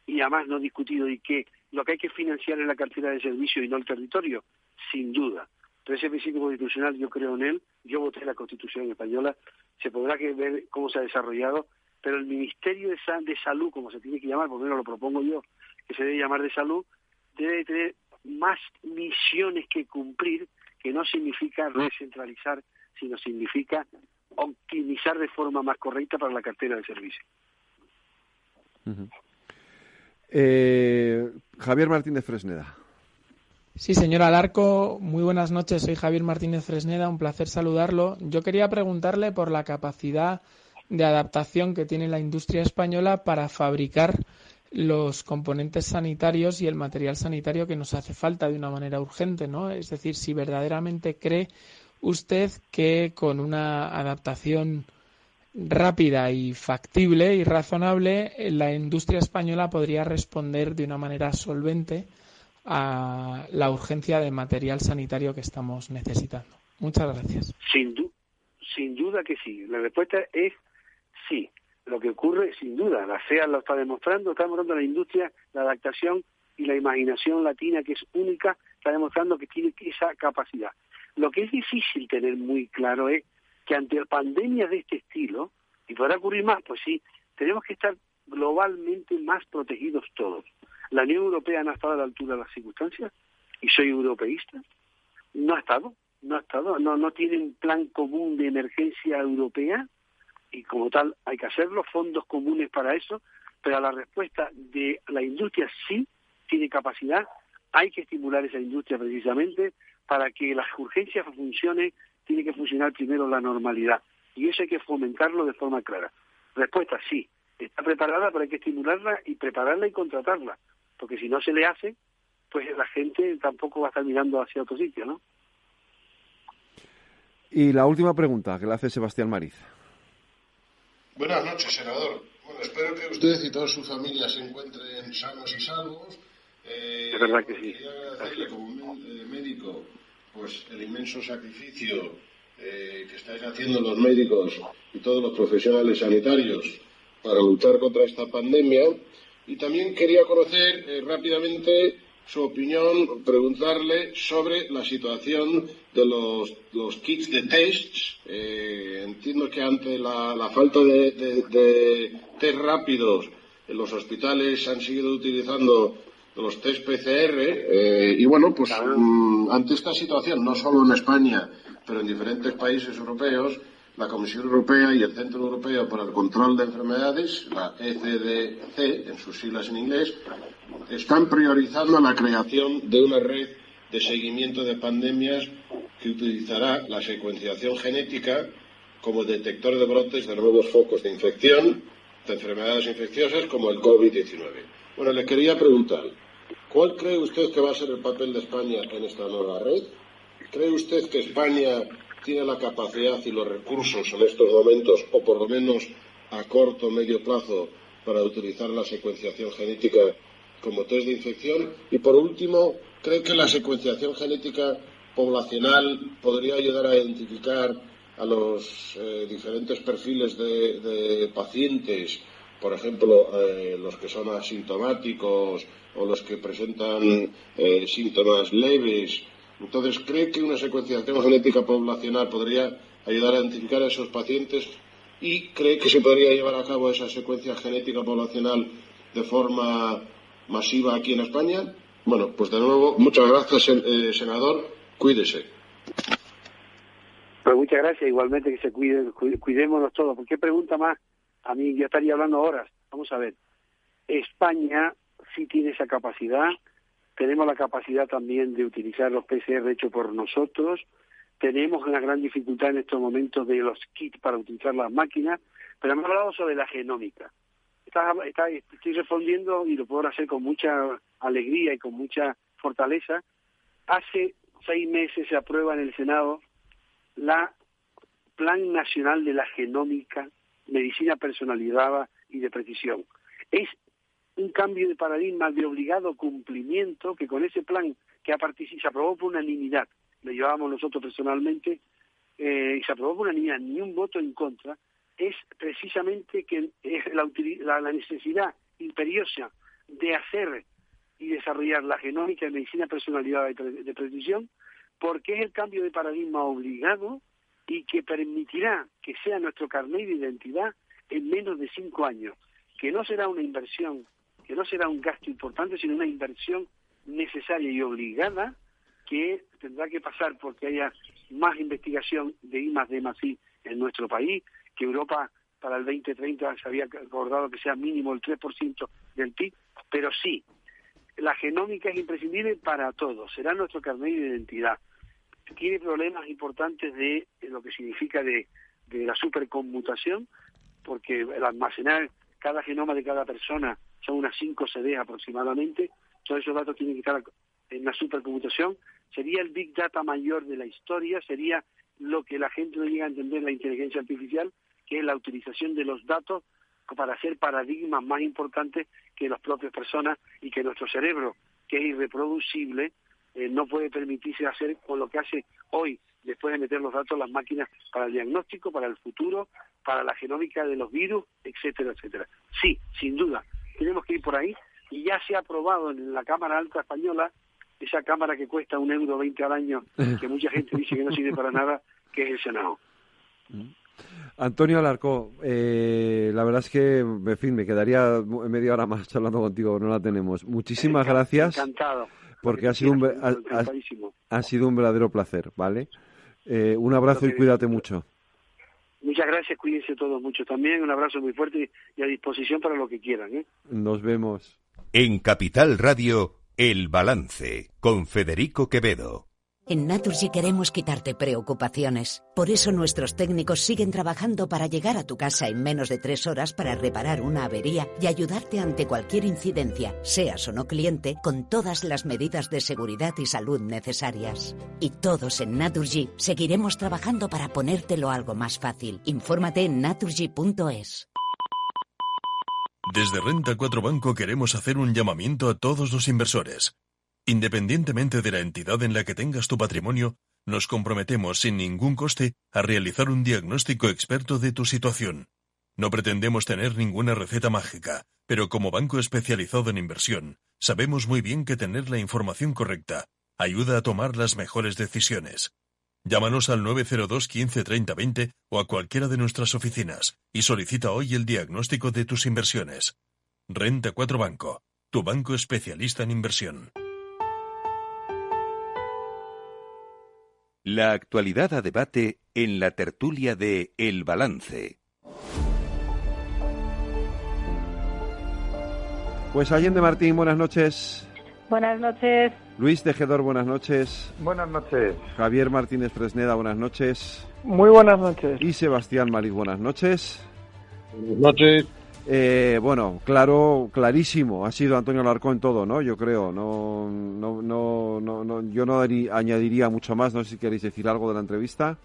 y además no discutido, y que lo que hay que financiar es la cartera de servicio y no el territorio, sin duda. Pero ese principio constitucional yo creo en él, yo voté la Constitución española, se podrá ver cómo se ha desarrollado, pero el Ministerio de Salud, como se tiene que llamar, por lo menos lo propongo yo, que se debe llamar de salud, debe tener más misiones que cumplir, que no significa recentralizar, sino significa optimizar de forma más correcta para la cartera de servicio. Uh-huh. Javier Martínez Fresneda. Sí, señor Alarco, muy buenas noches. Soy Javier Martínez Fresneda, un placer saludarlo. Yo quería preguntarle por la capacidad de adaptación que tiene la industria española para fabricar los componentes sanitarios y el material sanitario que nos hace falta de una manera urgente, ¿no? Es decir, si verdaderamente cree usted que con una adaptación rápida y factible y razonable, la industria española podría responder de una manera solvente a la urgencia de material sanitario que estamos necesitando. Muchas gracias. Sin duda que sí. La respuesta es sí. Lo que ocurre, sin duda, la CEA lo está demostrando la industria, la adaptación y la imaginación latina, que es única, está demostrando que tiene esa capacidad. Lo que es difícil tener muy claro es que ante pandemias de este estilo, y podrá ocurrir más, pues sí, tenemos que estar globalmente más protegidos todos. La Unión Europea no ha estado a la altura de las circunstancias, y soy europeísta, no ha estado, no tiene un plan común de emergencia europea, y como tal hay que hacerlo, fondos comunes para eso, pero la respuesta de la industria sí tiene capacidad, hay que estimular esa industria precisamente para que las urgencias funcionen, tiene que funcionar primero la normalidad, y eso hay que fomentarlo de forma clara. Respuesta sí, está preparada, pero hay que estimularla y prepararla y contratarla, porque si no se le hace, pues la gente tampoco va a estar mirando hacia otro sitio, ¿no? Y la última pregunta que le hace Sebastián Mariz. Buenas noches, senador. Bueno, espero que usted y toda su familia se encuentren sanos y salvos. Es verdad que sí. Quería agradecerle como médico pues el inmenso sacrificio que estáis haciendo los médicos y todos los profesionales sanitarios para luchar contra esta pandemia. Y también quería conocer rápidamente su opinión, preguntarle sobre la situación de los kits de tests. Entiendo que ante la falta de test rápidos en los hospitales han seguido utilizando los test PCR y bueno, pues ante esta situación, no solo en España, pero en diferentes países europeos, la Comisión Europea y el Centro Europeo para el Control de Enfermedades, la ECDC, en sus siglas en inglés, están priorizando la creación de una red de seguimiento de pandemias que utilizará la secuenciación genética como detector de brotes de nuevos focos de infección, de enfermedades infecciosas como el COVID-19. Bueno, le quería preguntar, ¿cuál cree usted que va a ser el papel de España en esta nueva red? ¿Cree usted que España tiene la capacidad y los recursos en estos momentos, o por lo menos a corto o medio plazo, para utilizar la secuenciación genética como test de infección? Y por último, ¿cree que la secuenciación genética poblacional podría ayudar a identificar a los diferentes perfiles de pacientes, por ejemplo, los que son asintomáticos o los que presentan síntomas leves? Entonces, ¿cree que una secuenciación genética poblacional podría ayudar a identificar a esos pacientes? ¿Y cree que se podría llevar a cabo esa secuencia genética poblacional de forma masiva aquí en España? Bueno, pues de nuevo, muchas gracias, senador. Cuídese. Pues muchas gracias. Igualmente que se cuidémonos todos. ¿Por qué pregunta más? A mí ya estaría hablando horas. Vamos a ver. España sí tiene esa capacidad. Tenemos la capacidad también de utilizar los PCR hechos por nosotros. Tenemos una gran dificultad en estos momentos de los kits para utilizar las máquinas, pero hemos hablado sobre la genómica. Estoy respondiendo y lo puedo hacer con mucha alegría y con mucha fortaleza. Hace 6 meses se aprueba en el Senado la Plan Nacional de la Genómica, Medicina Personalizada y de Precisión. Es un cambio de paradigma de obligado cumplimiento que con ese plan que se aprobó por unanimidad, lo llevábamos nosotros personalmente, y se aprobó por unanimidad, ni un voto en contra, es precisamente que es la necesidad imperiosa de hacer y desarrollar la genómica de medicina personalizada y de precisión, porque es el cambio de paradigma obligado y que permitirá que sea nuestro carnet de identidad en menos de 5 años, que no será una inversión, que no será un gasto importante, sino una inversión necesaria y obligada que tendrá que pasar porque haya más investigación de I+D+I en nuestro país, que Europa para el 2030 se había acordado que sea mínimo el 3% del PIB, pero sí, la genómica es imprescindible para todos, será nuestro carnet de identidad. Tiene problemas importantes de lo que significa de la superconmutación, porque el almacenar cada genoma de cada persona son unas 5 CDs aproximadamente, todos esos datos tienen que estar en la supercomputación. Sería el Big Data mayor de la historia, sería lo que la gente no llega a entender, la inteligencia artificial, que es la utilización de los datos para hacer paradigmas más importantes que las propias personas, y que nuestro cerebro, que es irreproducible, no puede permitirse hacer con lo que hace hoy, después de meter los datos las máquinas para el diagnóstico, para el futuro, para la genómica de los virus, etcétera, etcétera. Sí, sin duda, tenemos que ir por ahí, y ya se ha aprobado en la Cámara Alta Española, esa cámara que cuesta €1.20 al año, que mucha gente dice que no sirve para nada, que es el Senado. Antonio Alarcó, la verdad es que, en fin, me quedaría media hora más charlando contigo, no la tenemos. Muchísimas gracias. Encantado. Porque ha sido un verdadero placer, ¿vale? Un abrazo y cuídate mucho. Muchas gracias, cuídense todos mucho también. Un abrazo muy fuerte y a disposición para lo que quieran, ¿eh? Nos vemos. En Capital Radio, El Balance, con Federico Quevedo. En Naturgy queremos quitarte preocupaciones. Por eso nuestros técnicos siguen trabajando para llegar a tu casa en menos de 3 horas para reparar una avería y ayudarte ante cualquier incidencia, seas o no cliente, con todas las medidas de seguridad y salud necesarias. Y todos en Naturgy seguiremos trabajando para ponértelo algo más fácil. Infórmate en naturgy.es. Desde Renta 4 Banco queremos hacer un llamamiento a todos los inversores. Independientemente de la entidad en la que tengas tu patrimonio, nos comprometemos sin ningún coste a realizar un diagnóstico experto de tu situación. No pretendemos tener ninguna receta mágica, pero como banco especializado en inversión, sabemos muy bien que tener la información correcta ayuda a tomar las mejores decisiones. Llámanos al 902 15 30 20 o a cualquiera de nuestras oficinas y solicita hoy el diagnóstico de tus inversiones. Renta 4 Banco, tu banco especialista en inversión. La actualidad a debate en la tertulia de El Balance. Pues Allende Martín, buenas noches. Buenas noches. Luis Tejedor, buenas noches. Buenas noches. Javier Martínez Fresneda, buenas noches. Muy buenas noches. Y Sebastián Maliz, buenas noches. Buenas noches. Bueno, clarísimo, ha sido Antonio Alarcó en todo, ¿no? Yo creo, yo no añadiría mucho más, no sé si queréis decir algo de la entrevista.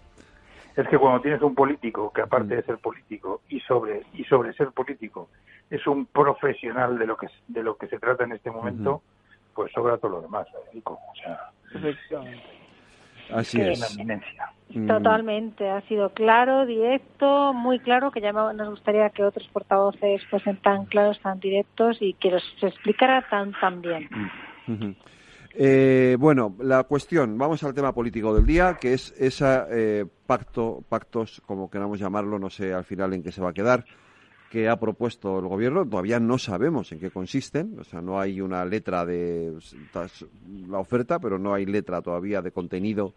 Es que cuando tienes un político que aparte de ser político y sobre ser político es un profesional de lo que se trata en este momento, pues sobra todo lo demás, Federico. O sea, efectivamente. Así es. Una eminencia. Totalmente, ha sido claro, directo, muy claro, que ya nos gustaría que otros portavoces fuesen tan claros, tan directos y que los explicara tan bien. Bueno, la cuestión, vamos al tema político del día, que es esa pactos, como queramos llamarlo, no sé al final en qué se va a quedar, que ha propuesto el gobierno. Todavía no sabemos en qué consisten, o sea, no hay una letra de la oferta, pero no hay letra todavía de contenido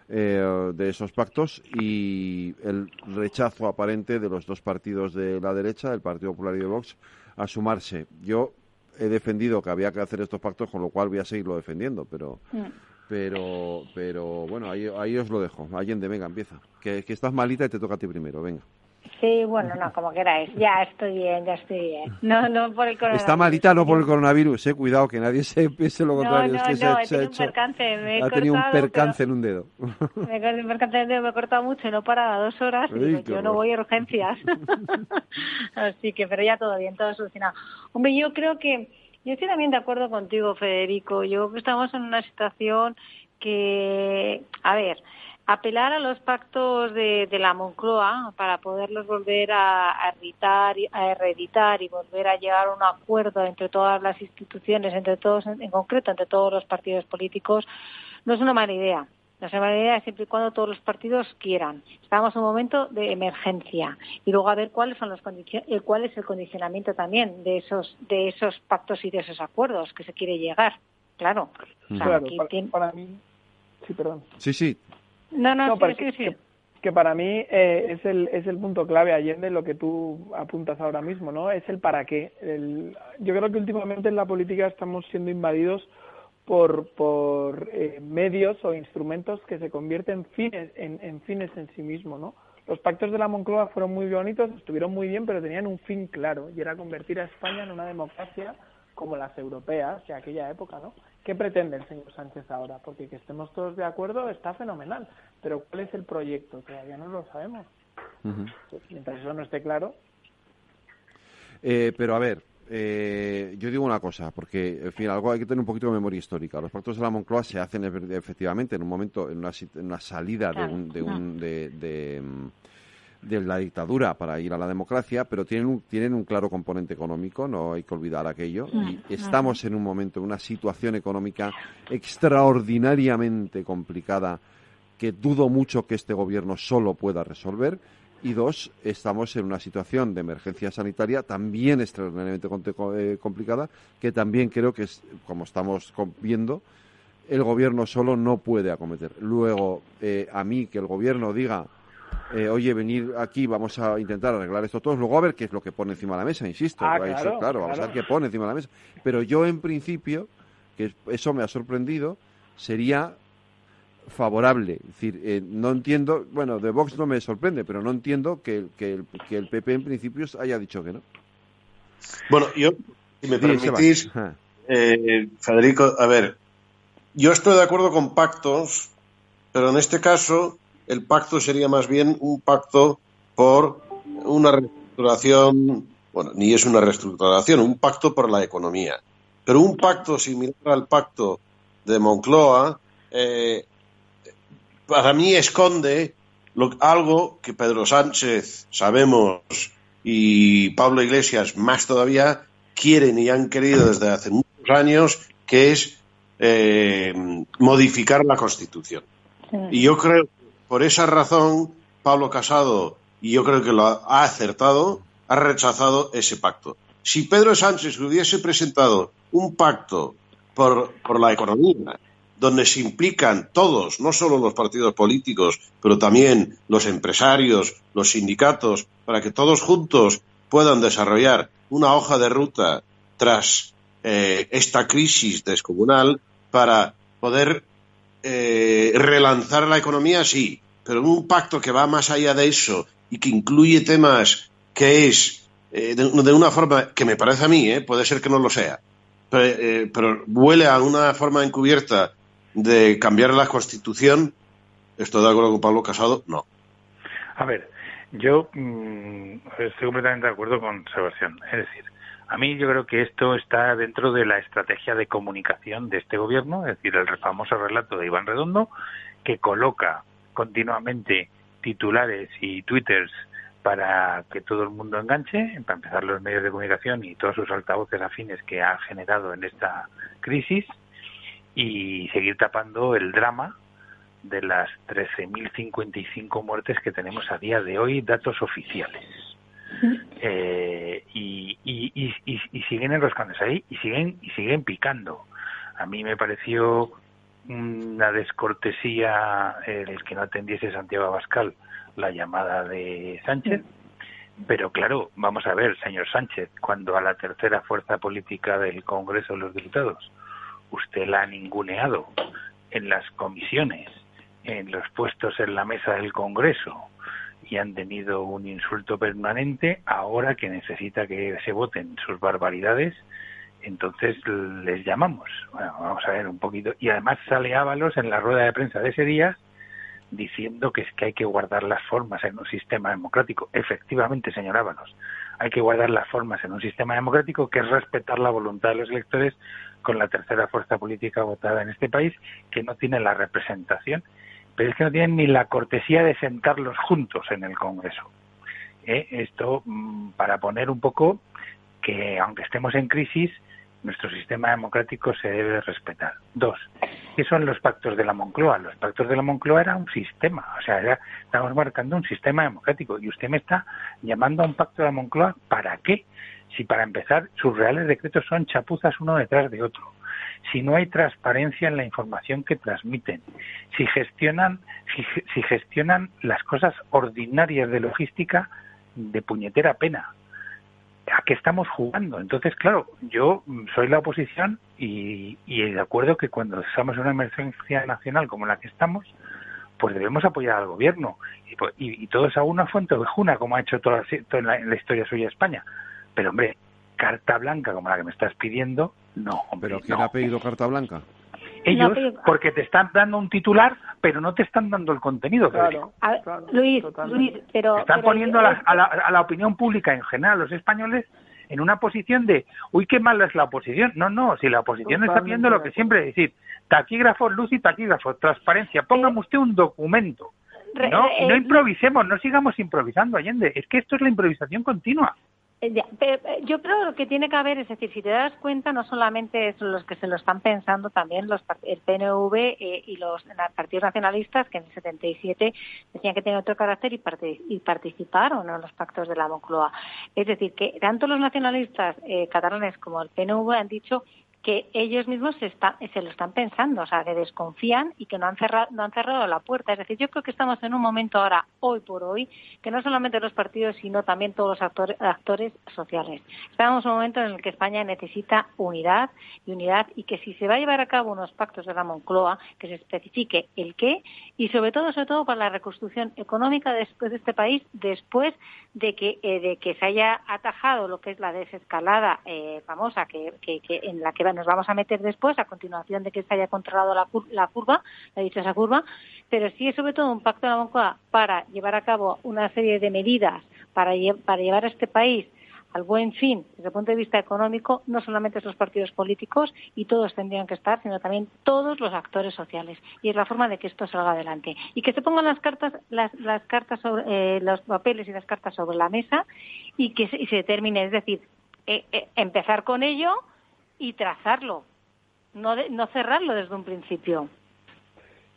de esos pactos y el rechazo aparente de los dos partidos de la derecha, el Partido Popular y de Vox, a sumarse. Yo he defendido que había que hacer estos pactos, con lo cual voy a seguirlo defendiendo, pero bueno, ahí os lo dejo. Allende, venga, empieza. Que estás malita y te toca a ti primero, venga. Sí, bueno, no, como queráis. Ya estoy bien. No por el coronavirus. Está malita no por el coronavirus, cuidado, que nadie se piense lo contrario. No, he tenido un percance. Ha tenido un percance en un dedo. Me he cortado mucho y no paraba 2 horas y digo, yo no voy a urgencias. Así que, pero ya todo bien, todo solucionado. Hombre, yo estoy también de acuerdo contigo, Federico. Estamos en una situación que, a ver, apelar a los pactos de la Moncloa para poderlos volver a reeditar y volver a llegar a un acuerdo entre todas las instituciones, entre todos, en concreto entre todos los partidos políticos, no es una mala idea. No es una mala idea siempre y cuando todos los partidos quieran. Estamos en un momento de emergencia y luego a ver cuál es el condicionamiento también de esos pactos y de esos acuerdos que se quiere llegar. Claro. O sea, claro, para mí... Sí, perdón. Sí. No, que para mí es el punto clave, Allende, lo que tú apuntas ahora mismo, ¿no? Es el para qué. Yo creo que últimamente en la política estamos siendo invadidos por medios o instrumentos que se convierten en fines en sí mismos, ¿no? Los pactos de la Moncloa fueron muy bonitos, estuvieron muy bien, pero tenían un fin claro, y era convertir a España en una democracia como las europeas de aquella época, ¿no? ¿Qué pretende el señor Sánchez ahora? Porque que estemos todos de acuerdo está fenomenal, pero ¿cuál es el proyecto? Todavía no lo sabemos. Pues, mientras eso no esté claro. Pero a ver, yo digo una cosa, porque en fin, algo hay que tener un poquito de memoria histórica. Los pactos de la Moncloa se hacen efectivamente en un momento, en una salida de la dictadura para ir a la democracia, pero tienen un claro componente económico, no hay que olvidar aquello. Y estamos en un momento, en una situación económica extraordinariamente complicada que dudo mucho que este gobierno solo pueda resolver. Y 2, estamos en una situación de emergencia sanitaria también extraordinariamente complicada, que también creo que, como estamos viendo, el gobierno solo no puede acometer. Luego, a mí que el gobierno diga, oye, venir aquí, vamos a intentar arreglar esto todos, luego a ver qué es lo que pone encima de la mesa, insisto. Claro, vamos a ver qué pone encima de la mesa. Pero yo, en principio, que eso me ha sorprendido, sería favorable. Es decir, no entiendo, bueno, de Vox no me sorprende, pero no entiendo que el PP en principio haya dicho que no. Bueno, yo, si me permitís, Federico, a ver, yo estoy de acuerdo con pactos, pero en este caso el pacto sería más bien un pacto por una reestructuración, bueno, ni es una reestructuración, un pacto por la economía. Pero un pacto similar al pacto de Moncloa, para mí esconde algo que Pedro Sánchez, sabemos, y Pablo Iglesias más todavía, quieren y han querido desde hace muchos años, que es modificar la Constitución. Y yo creo, por esa razón, Pablo Casado, y yo creo que lo ha acertado, ha rechazado ese pacto. Si Pedro Sánchez hubiese presentado un pacto por la economía, donde se implican todos, no solo los partidos políticos, pero también los empresarios, los sindicatos, para que todos juntos puedan desarrollar una hoja de ruta tras esta crisis descomunal para poder relanzar la economía, sí, pero un pacto que va más allá de eso y que incluye temas que es de una forma que me parece a mí, puede ser que no lo sea, pero huele a una forma encubierta de cambiar la Constitución. ¿Estoy de acuerdo con Pablo Casado? No. A ver, yo estoy completamente de acuerdo con Sebastián. Es decir, a mí yo creo que esto está dentro de la estrategia de comunicación de este gobierno, es decir, el famoso relato de Iván Redondo, que coloca continuamente titulares y twitters para que todo el mundo enganche, para empezar los medios de comunicación y todos sus altavoces afines que ha generado en esta crisis, y seguir tapando el drama de las 13.055 muertes que tenemos a día de hoy, datos oficiales. Y siguen enroscándose ahí y siguen picando. A mí me pareció una descortesía el que no atendiese Santiago Abascal la llamada de Sánchez. Pero claro, vamos a ver, señor Sánchez, cuando a la tercera fuerza política del Congreso de los Diputados usted la ha ninguneado en las comisiones, en los puestos en la mesa del Congreso, y han tenido un insulto permanente, ahora que necesita que se voten sus barbaridades, entonces les llamamos. Bueno, vamos a ver un poquito. Y además sale Ábalos en la rueda de prensa de ese día diciendo que es que hay que guardar las formas en un sistema democrático. Efectivamente, señor Ábalos, hay que guardar las formas en un sistema democrático, que es respetar la voluntad de los electores, con la tercera fuerza política votada en este país, que no tiene la representación, pero es que no tienen ni la cortesía de sentarlos juntos en el Congreso. Esto para poner un poco que, aunque estemos en crisis, nuestro sistema democrático se debe respetar. 2, ¿qué son los pactos de la Moncloa? Los pactos de la Moncloa era un sistema, o sea, estamos marcando un sistema democrático, y usted me está llamando a un pacto de la Moncloa, ¿para qué? Si para empezar sus reales decretos son chapuzas uno detrás de otro, si no hay transparencia en la información que transmiten, si gestionan las cosas ordinarias de logística de puñetera pena. ¿A qué estamos jugando? Entonces, claro, yo soy la oposición y de acuerdo que cuando estamos en una emergencia nacional como la que estamos, pues debemos apoyar al gobierno. Y todo es a una fuente ovejuna, como ha hecho toda en la historia suya España. Pero, hombre, carta blanca como la que me estás pidiendo, no. Hombre, ¿pero quién ha pedido carta blanca? Ellos, porque te están dando un titular, pero no te están dando el contenido. Claro, Luis, pero... Están poniendo a la opinión pública en general, los españoles, en una posición de, uy, qué mala es la oposición. No, si la oposición está pidiendo lo que siempre decir, taquígrafos, luz y taquígrafos, transparencia, póngame usted un documento. No improvisemos, no sigamos improvisando, Allende, es que esto es la improvisación continua. Yo creo que tiene que haber, es decir, si te das cuenta, no solamente son los que se lo están pensando, también el PNV y los partidos nacionalistas, que en el 77 decían que tenían otro carácter y participaron en los pactos de la Moncloa. Es decir, que tanto los nacionalistas catalanes como el PNV han dicho que ellos mismos se lo están pensando, o sea, que desconfían y que no han cerrado la puerta. Es decir, yo creo que estamos en un momento ahora, hoy por hoy, que no solamente los partidos, sino también todos los actores sociales. Estamos en un momento en el que España necesita unidad, y que si se va a llevar a cabo unos pactos de la Moncloa, que se especifique el qué, y sobre todo para la reconstrucción económica después de este país, después de que se haya atajado lo que es la desescalada famosa, que en la que nos vamos a meter después, a continuación de que se haya controlado la dichosa curva, pero sí es sobre todo un pacto de la Moncloa para llevar a cabo una serie de medidas para llevar a este país al buen fin desde el punto de vista económico, no solamente los partidos políticos, y todos tendrían que estar, sino también todos los actores sociales. Y es la forma de que esto salga adelante. Y que se pongan las cartas sobre los papeles y las cartas sobre la mesa y que se determine, es decir, empezar con ello y trazarlo, no cerrarlo desde un principio.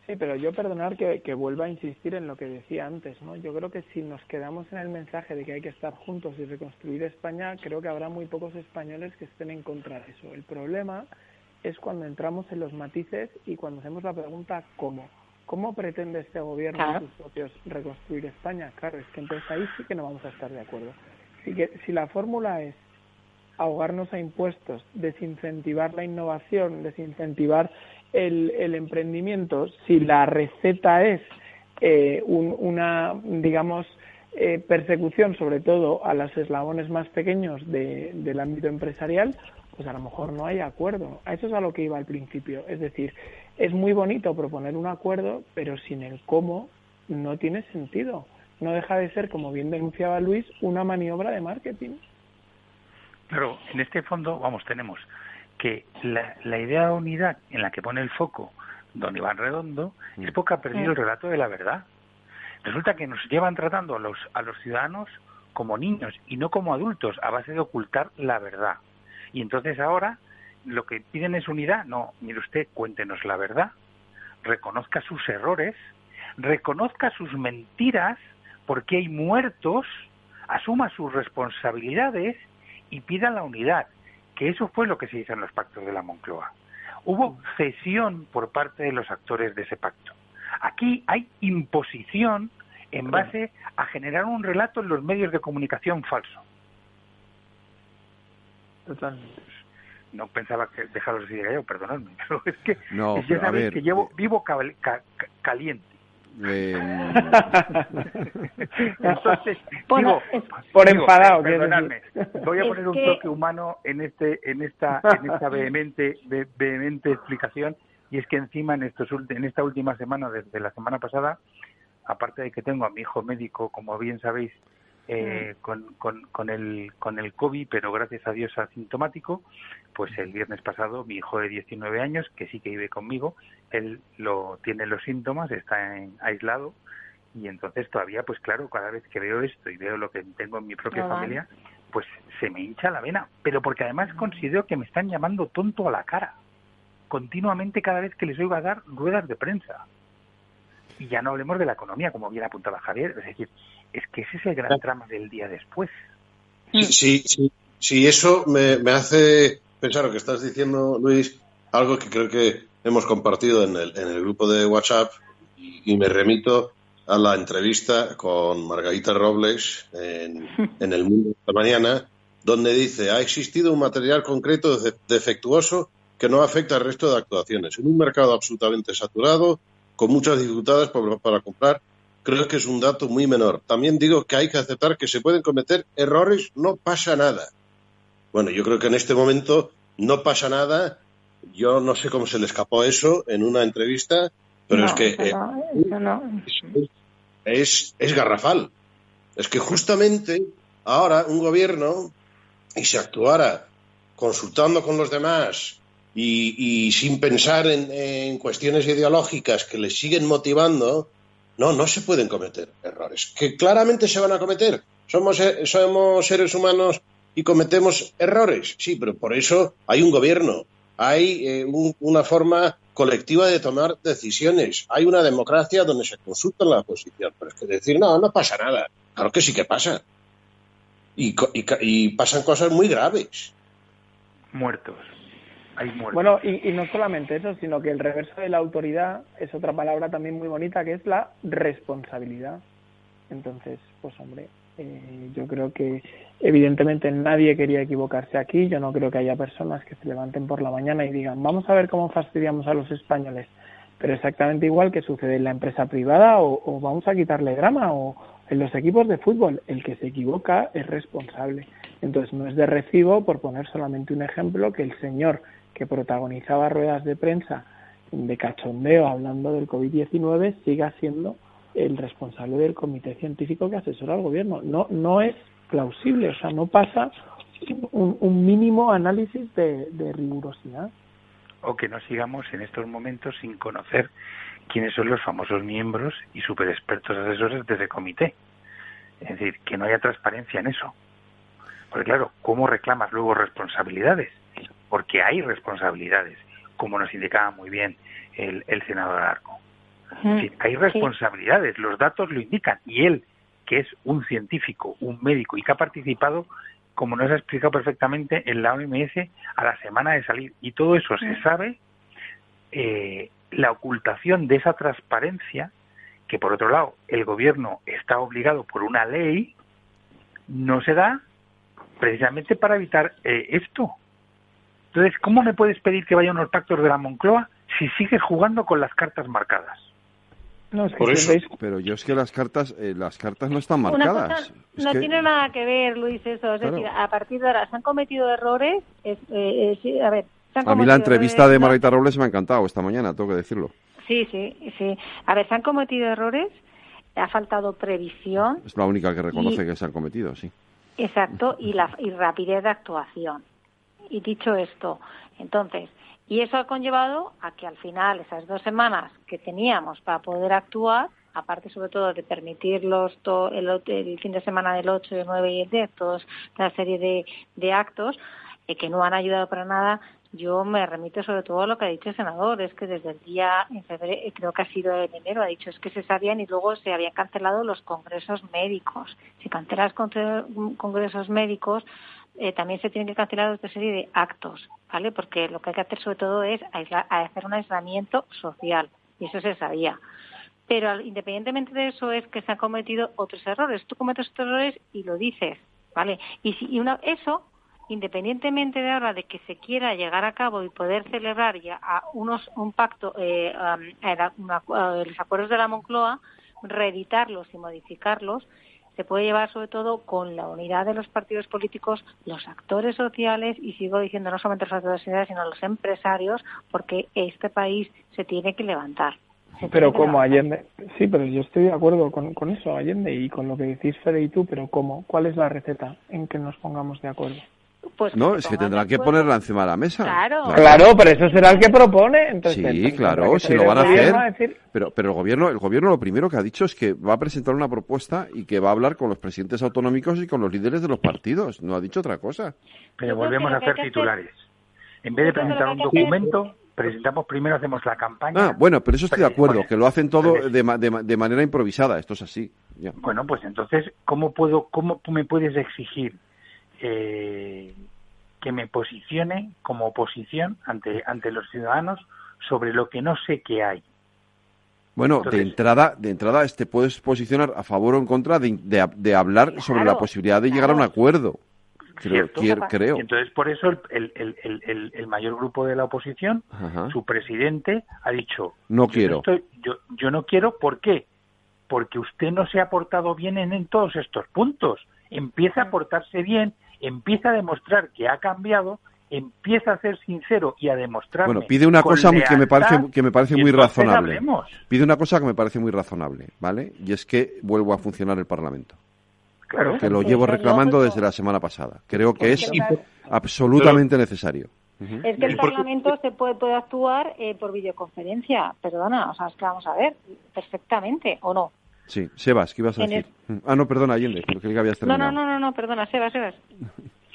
Sí, pero yo perdonar que vuelva a insistir en lo que decía antes, ¿no? Yo creo que si nos quedamos en el mensaje de que hay que estar juntos y reconstruir España, creo que habrá muy pocos españoles que estén en contra de eso. El problema es cuando entramos en los matices y cuando hacemos la pregunta ¿cómo? ¿Cómo pretende este gobierno y sus socios reconstruir España? Claro, es que entonces ahí sí que no vamos a estar de acuerdo. Así que si la fórmula es ahogarnos a impuestos, desincentivar la innovación, desincentivar el emprendimiento, si la receta es una, digamos, persecución sobre todo a los eslabones más pequeños del ámbito empresarial, pues a lo mejor no hay acuerdo. A eso es a lo que iba al principio. Es decir, es muy bonito proponer un acuerdo, pero sin el cómo no tiene sentido. No deja de ser, como bien denunciaba Luis, una maniobra de marketing. Pero en este fondo, tenemos que la idea de unidad en la que pone el foco don Iván Redondo es porque ha perdido el relato de la verdad. Resulta que nos llevan tratando a los ciudadanos como niños y no como adultos, a base de ocultar la verdad. Y entonces ahora lo que piden es unidad. No, mire usted, cuéntenos la verdad, reconozca sus errores, reconozca sus mentiras, porque hay muertos, asuma sus responsabilidades y pida la unidad, que eso fue lo que se hizo en los pactos de la Moncloa. Hubo cesión por parte de los actores de ese pacto. Aquí hay imposición en base a generar un relato en los medios de comunicación falso. Totalmente. No pensaba que dejaros así de gallo, perdonadme, pero es que no, ya sabéis que vivo caliente. Entonces, por enfadado, perdonadme, voy a poner un toque humano en esta vehemente explicación, y es que encima en esta última semana, desde la semana pasada, aparte de que tengo a mi hijo médico, como bien sabéis, con el COVID, pero gracias a Dios asintomático, pues el viernes pasado mi hijo de 19 años, que sí que vive conmigo, él tiene los síntomas, está aislado, y entonces todavía, pues claro, cada vez que veo esto y veo lo que tengo en mi propia familia, pues se me hincha la vena, pero porque además considero que me están llamando tonto a la cara, continuamente cada vez que les oigo a dar ruedas de prensa. Y ya no hablemos de la economía, como bien apuntaba Javier, es decir, es que ese es el gran trama del día después. Sí, eso me hace pensar lo que estás diciendo, Luis, algo que creo que hemos compartido en el grupo de WhatsApp, y me remito a la entrevista con Margarita Robles en El Mundo esta mañana, donde dice: ha existido un material concreto defectuoso que no afecta al resto de actuaciones. En un mercado absolutamente saturado, con muchas dificultades para comprar, creo que es un dato muy menor. También digo que hay que aceptar que se pueden cometer errores, no pasa nada. Bueno, yo creo que en este momento no pasa nada. Yo no sé cómo se le escapó eso en una entrevista, pero no, es que eso no. Es garrafal. Es que justamente ahora un gobierno, y si actuara consultando con los demás y sin pensar en cuestiones ideológicas que les siguen motivando, no se pueden cometer errores. Que claramente se van a cometer. Somos seres humanos y cometemos errores. Sí, pero por eso hay un gobierno. Hay una forma colectiva de tomar decisiones. Hay una democracia donde se consulta la oposición. Pero es que decir, no pasa nada. Claro que sí que pasa. Y pasan cosas muy graves. Muertos. Hay muertos. Bueno, y no solamente eso, sino que el reverso de la autoridad es otra palabra también muy bonita, que es la responsabilidad. Entonces, pues hombre, yo creo que evidentemente nadie quería equivocarse aquí. Yo no creo que haya personas que se levanten por la mañana y digan, vamos a ver cómo fastidiamos a los españoles. Pero exactamente igual que sucede en la empresa privada, o vamos a quitarle drama, o en los equipos de fútbol, el que se equivoca es responsable. Entonces no es de recibo, por poner solamente un ejemplo, que el señor que protagonizaba ruedas de prensa de cachondeo hablando del COVID-19 siga siendo el responsable del comité científico que asesora al gobierno. No es plausible, o sea, no pasa un mínimo análisis de rigurosidad. O que no sigamos en estos momentos sin conocer quiénes son los famosos miembros y superexpertos asesores de ese comité. Es decir, que no haya transparencia en eso. Porque claro, ¿cómo reclamas luego responsabilidades? Porque hay responsabilidades, como nos indicaba muy bien el senador Alarco. Sí, hay responsabilidades, los datos lo indican, y él, que es un científico, un médico y que ha participado, como nos ha explicado perfectamente, en la OMS a la semana de salir, y todo eso se sabe, la ocultación de esa transparencia, que por otro lado el gobierno está obligado por una ley, no se da precisamente para evitar esto. Entonces, ¿cómo me puedes pedir que vaya a unos pactos de la Moncloa si sigues jugando con las cartas marcadas? No, es que por eso. Pero yo es que las cartas no están marcadas. No tiene nada que ver, Luis, eso. Es decir, a partir de ahora se han cometido errores. A mí la entrevista de Margarita Robles me ha encantado esta mañana, tengo que decirlo. Sí. A ver, se han cometido errores, ha faltado previsión. Es la única que reconoce que se han cometido, sí. Exacto, y rapidez de actuación. Y dicho esto, entonces, y eso ha conllevado a que al final esas 2 semanas que teníamos para poder actuar, aparte sobre todo de permitir el fin de semana del 8, el 9 y el 10, toda la serie de actos que no han ayudado para nada. Yo me remito sobre todo a lo que ha dicho el senador, es que desde el día, en febrero, creo que ha sido en enero, ha dicho es que se sabían y luego se habían cancelado los congresos médicos. Si cancelas congresos médicos, también se tienen que cancelar otra serie de actos, ¿vale? Porque lo que hay que hacer sobre todo es hacer un aislamiento social, y eso se sabía. Pero independientemente de eso es que se han cometido otros errores. Tú cometes otros errores y lo dices, ¿vale? Eso, independientemente de ahora de que se quiera llegar a cabo y poder celebrar ya un pacto, los acuerdos de la Moncloa, reeditarlos y modificarlos, se puede llevar sobre todo con la unidad de los partidos políticos, los actores sociales, y sigo diciendo no solamente los actores sociales, sino los empresarios, porque este país se tiene que levantar. Pero como Allende, sí, pero yo estoy de acuerdo con eso, Allende, y con lo que decís Fede y tú, pero ¿cómo? ¿Cuál es la receta en que nos pongamos de acuerdo? Pues no, es que tendrán que ponerla encima de la mesa. Claro, pero eso será el que propone. Entonces, sí, claro, si lo van a hacer. Pero el gobierno lo primero que ha dicho es que va a presentar una propuesta y que va a hablar con los presidentes autonómicos y con los líderes de los partidos. No ha dicho otra cosa. Pero volvemos a hacer titulares. En vez de presentar un documento, presentamos primero, hacemos la campaña. Bueno, pero eso estoy de acuerdo, que lo hacen todo de manera improvisada. Esto es así. Ya. Bueno, pues entonces, ¿cómo me puedes exigir que me posicione como oposición ante los ciudadanos sobre lo que no sé qué hay? Bueno, entonces, de entrada te puedes posicionar a favor o en contra de hablar sobre la posibilidad de llegar a un acuerdo. Creo. Y entonces, por eso el mayor grupo de la oposición, su presidente, ha dicho: no quiero. Yo no quiero. ¿Por qué? Porque usted no se ha portado bien en todos estos puntos. Empieza a portarse bien, empieza a demostrar que ha cambiado, empieza a ser sincero y a demostrarme. Bueno, pide una cosa que me parece muy razonable. Hablemos. Pide una cosa que me parece muy razonable, ¿vale? Y es que vuelva a funcionar el Parlamento. Claro. Que lo llevo reclamando desde la semana pasada. Creo que es absolutamente necesario. Es que el Parlamento se puede actuar por videoconferencia, perdona, o sea, es que vamos a ver, perfectamente, ¿o no? Sí, Sebas, ¿qué ibas a decir? No, perdona, Allende, creo que habías terminado. No, perdona, Sebas.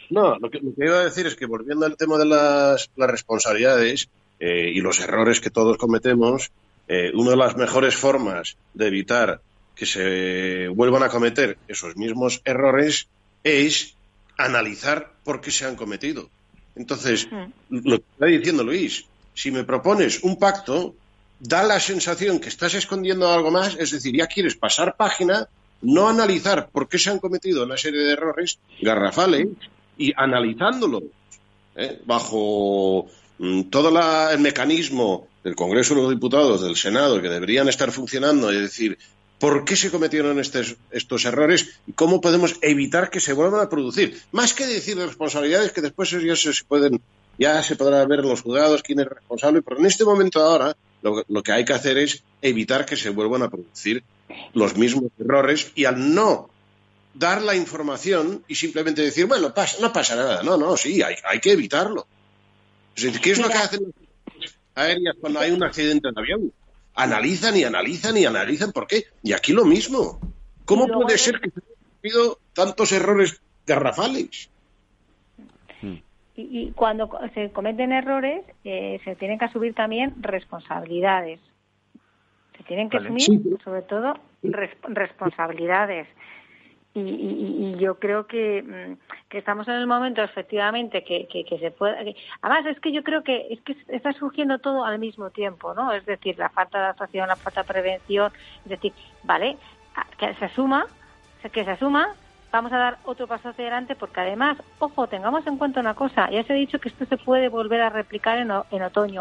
No, lo que iba a decir es que volviendo al tema de las responsabilidades y los errores que todos cometemos, una de las mejores formas de evitar que se vuelvan a cometer esos mismos errores es analizar por qué se han cometido. Entonces, lo que está diciendo Luis, si me propones un pacto, da la sensación que estás escondiendo algo más, es decir, ya quieres pasar página, no analizar por qué se han cometido una serie de errores garrafales y analizándolo bajo todo el mecanismo del Congreso de los Diputados, del Senado, que deberían estar funcionando, es decir, ¿por qué se cometieron estos errores y cómo podemos evitar que se vuelvan a producir? Más que decir responsabilidades, que después ya se podrá ver en los juzgados quién es responsable, pero en este momento ahora lo que hay que hacer es evitar que se vuelvan a producir los mismos errores, y al no dar la información y simplemente decir, bueno, no pasa nada. No, sí, hay que evitarlo. Es decir, ¿qué es lo que hacen las aéreas cuando hay un accidente de avión? Analizan y analizan y analizan por qué. Y aquí lo mismo. ¿Cómo puede ser que se hayan cometido tantos errores garrafales? Y cuando se cometen errores, se tienen que asumir también responsabilidades. Se tienen que asumir, sobre todo, responsabilidades. Y yo creo que estamos en el momento, efectivamente, que se puede. Además, es que yo creo que está surgiendo todo al mismo tiempo, ¿no? Es decir, la falta de adaptación, la falta de prevención. Es decir, vale, que se asuma. Vamos a dar otro paso hacia adelante, porque además, ojo, tengamos en cuenta una cosa. Ya se ha dicho que esto se puede volver a replicar en otoño.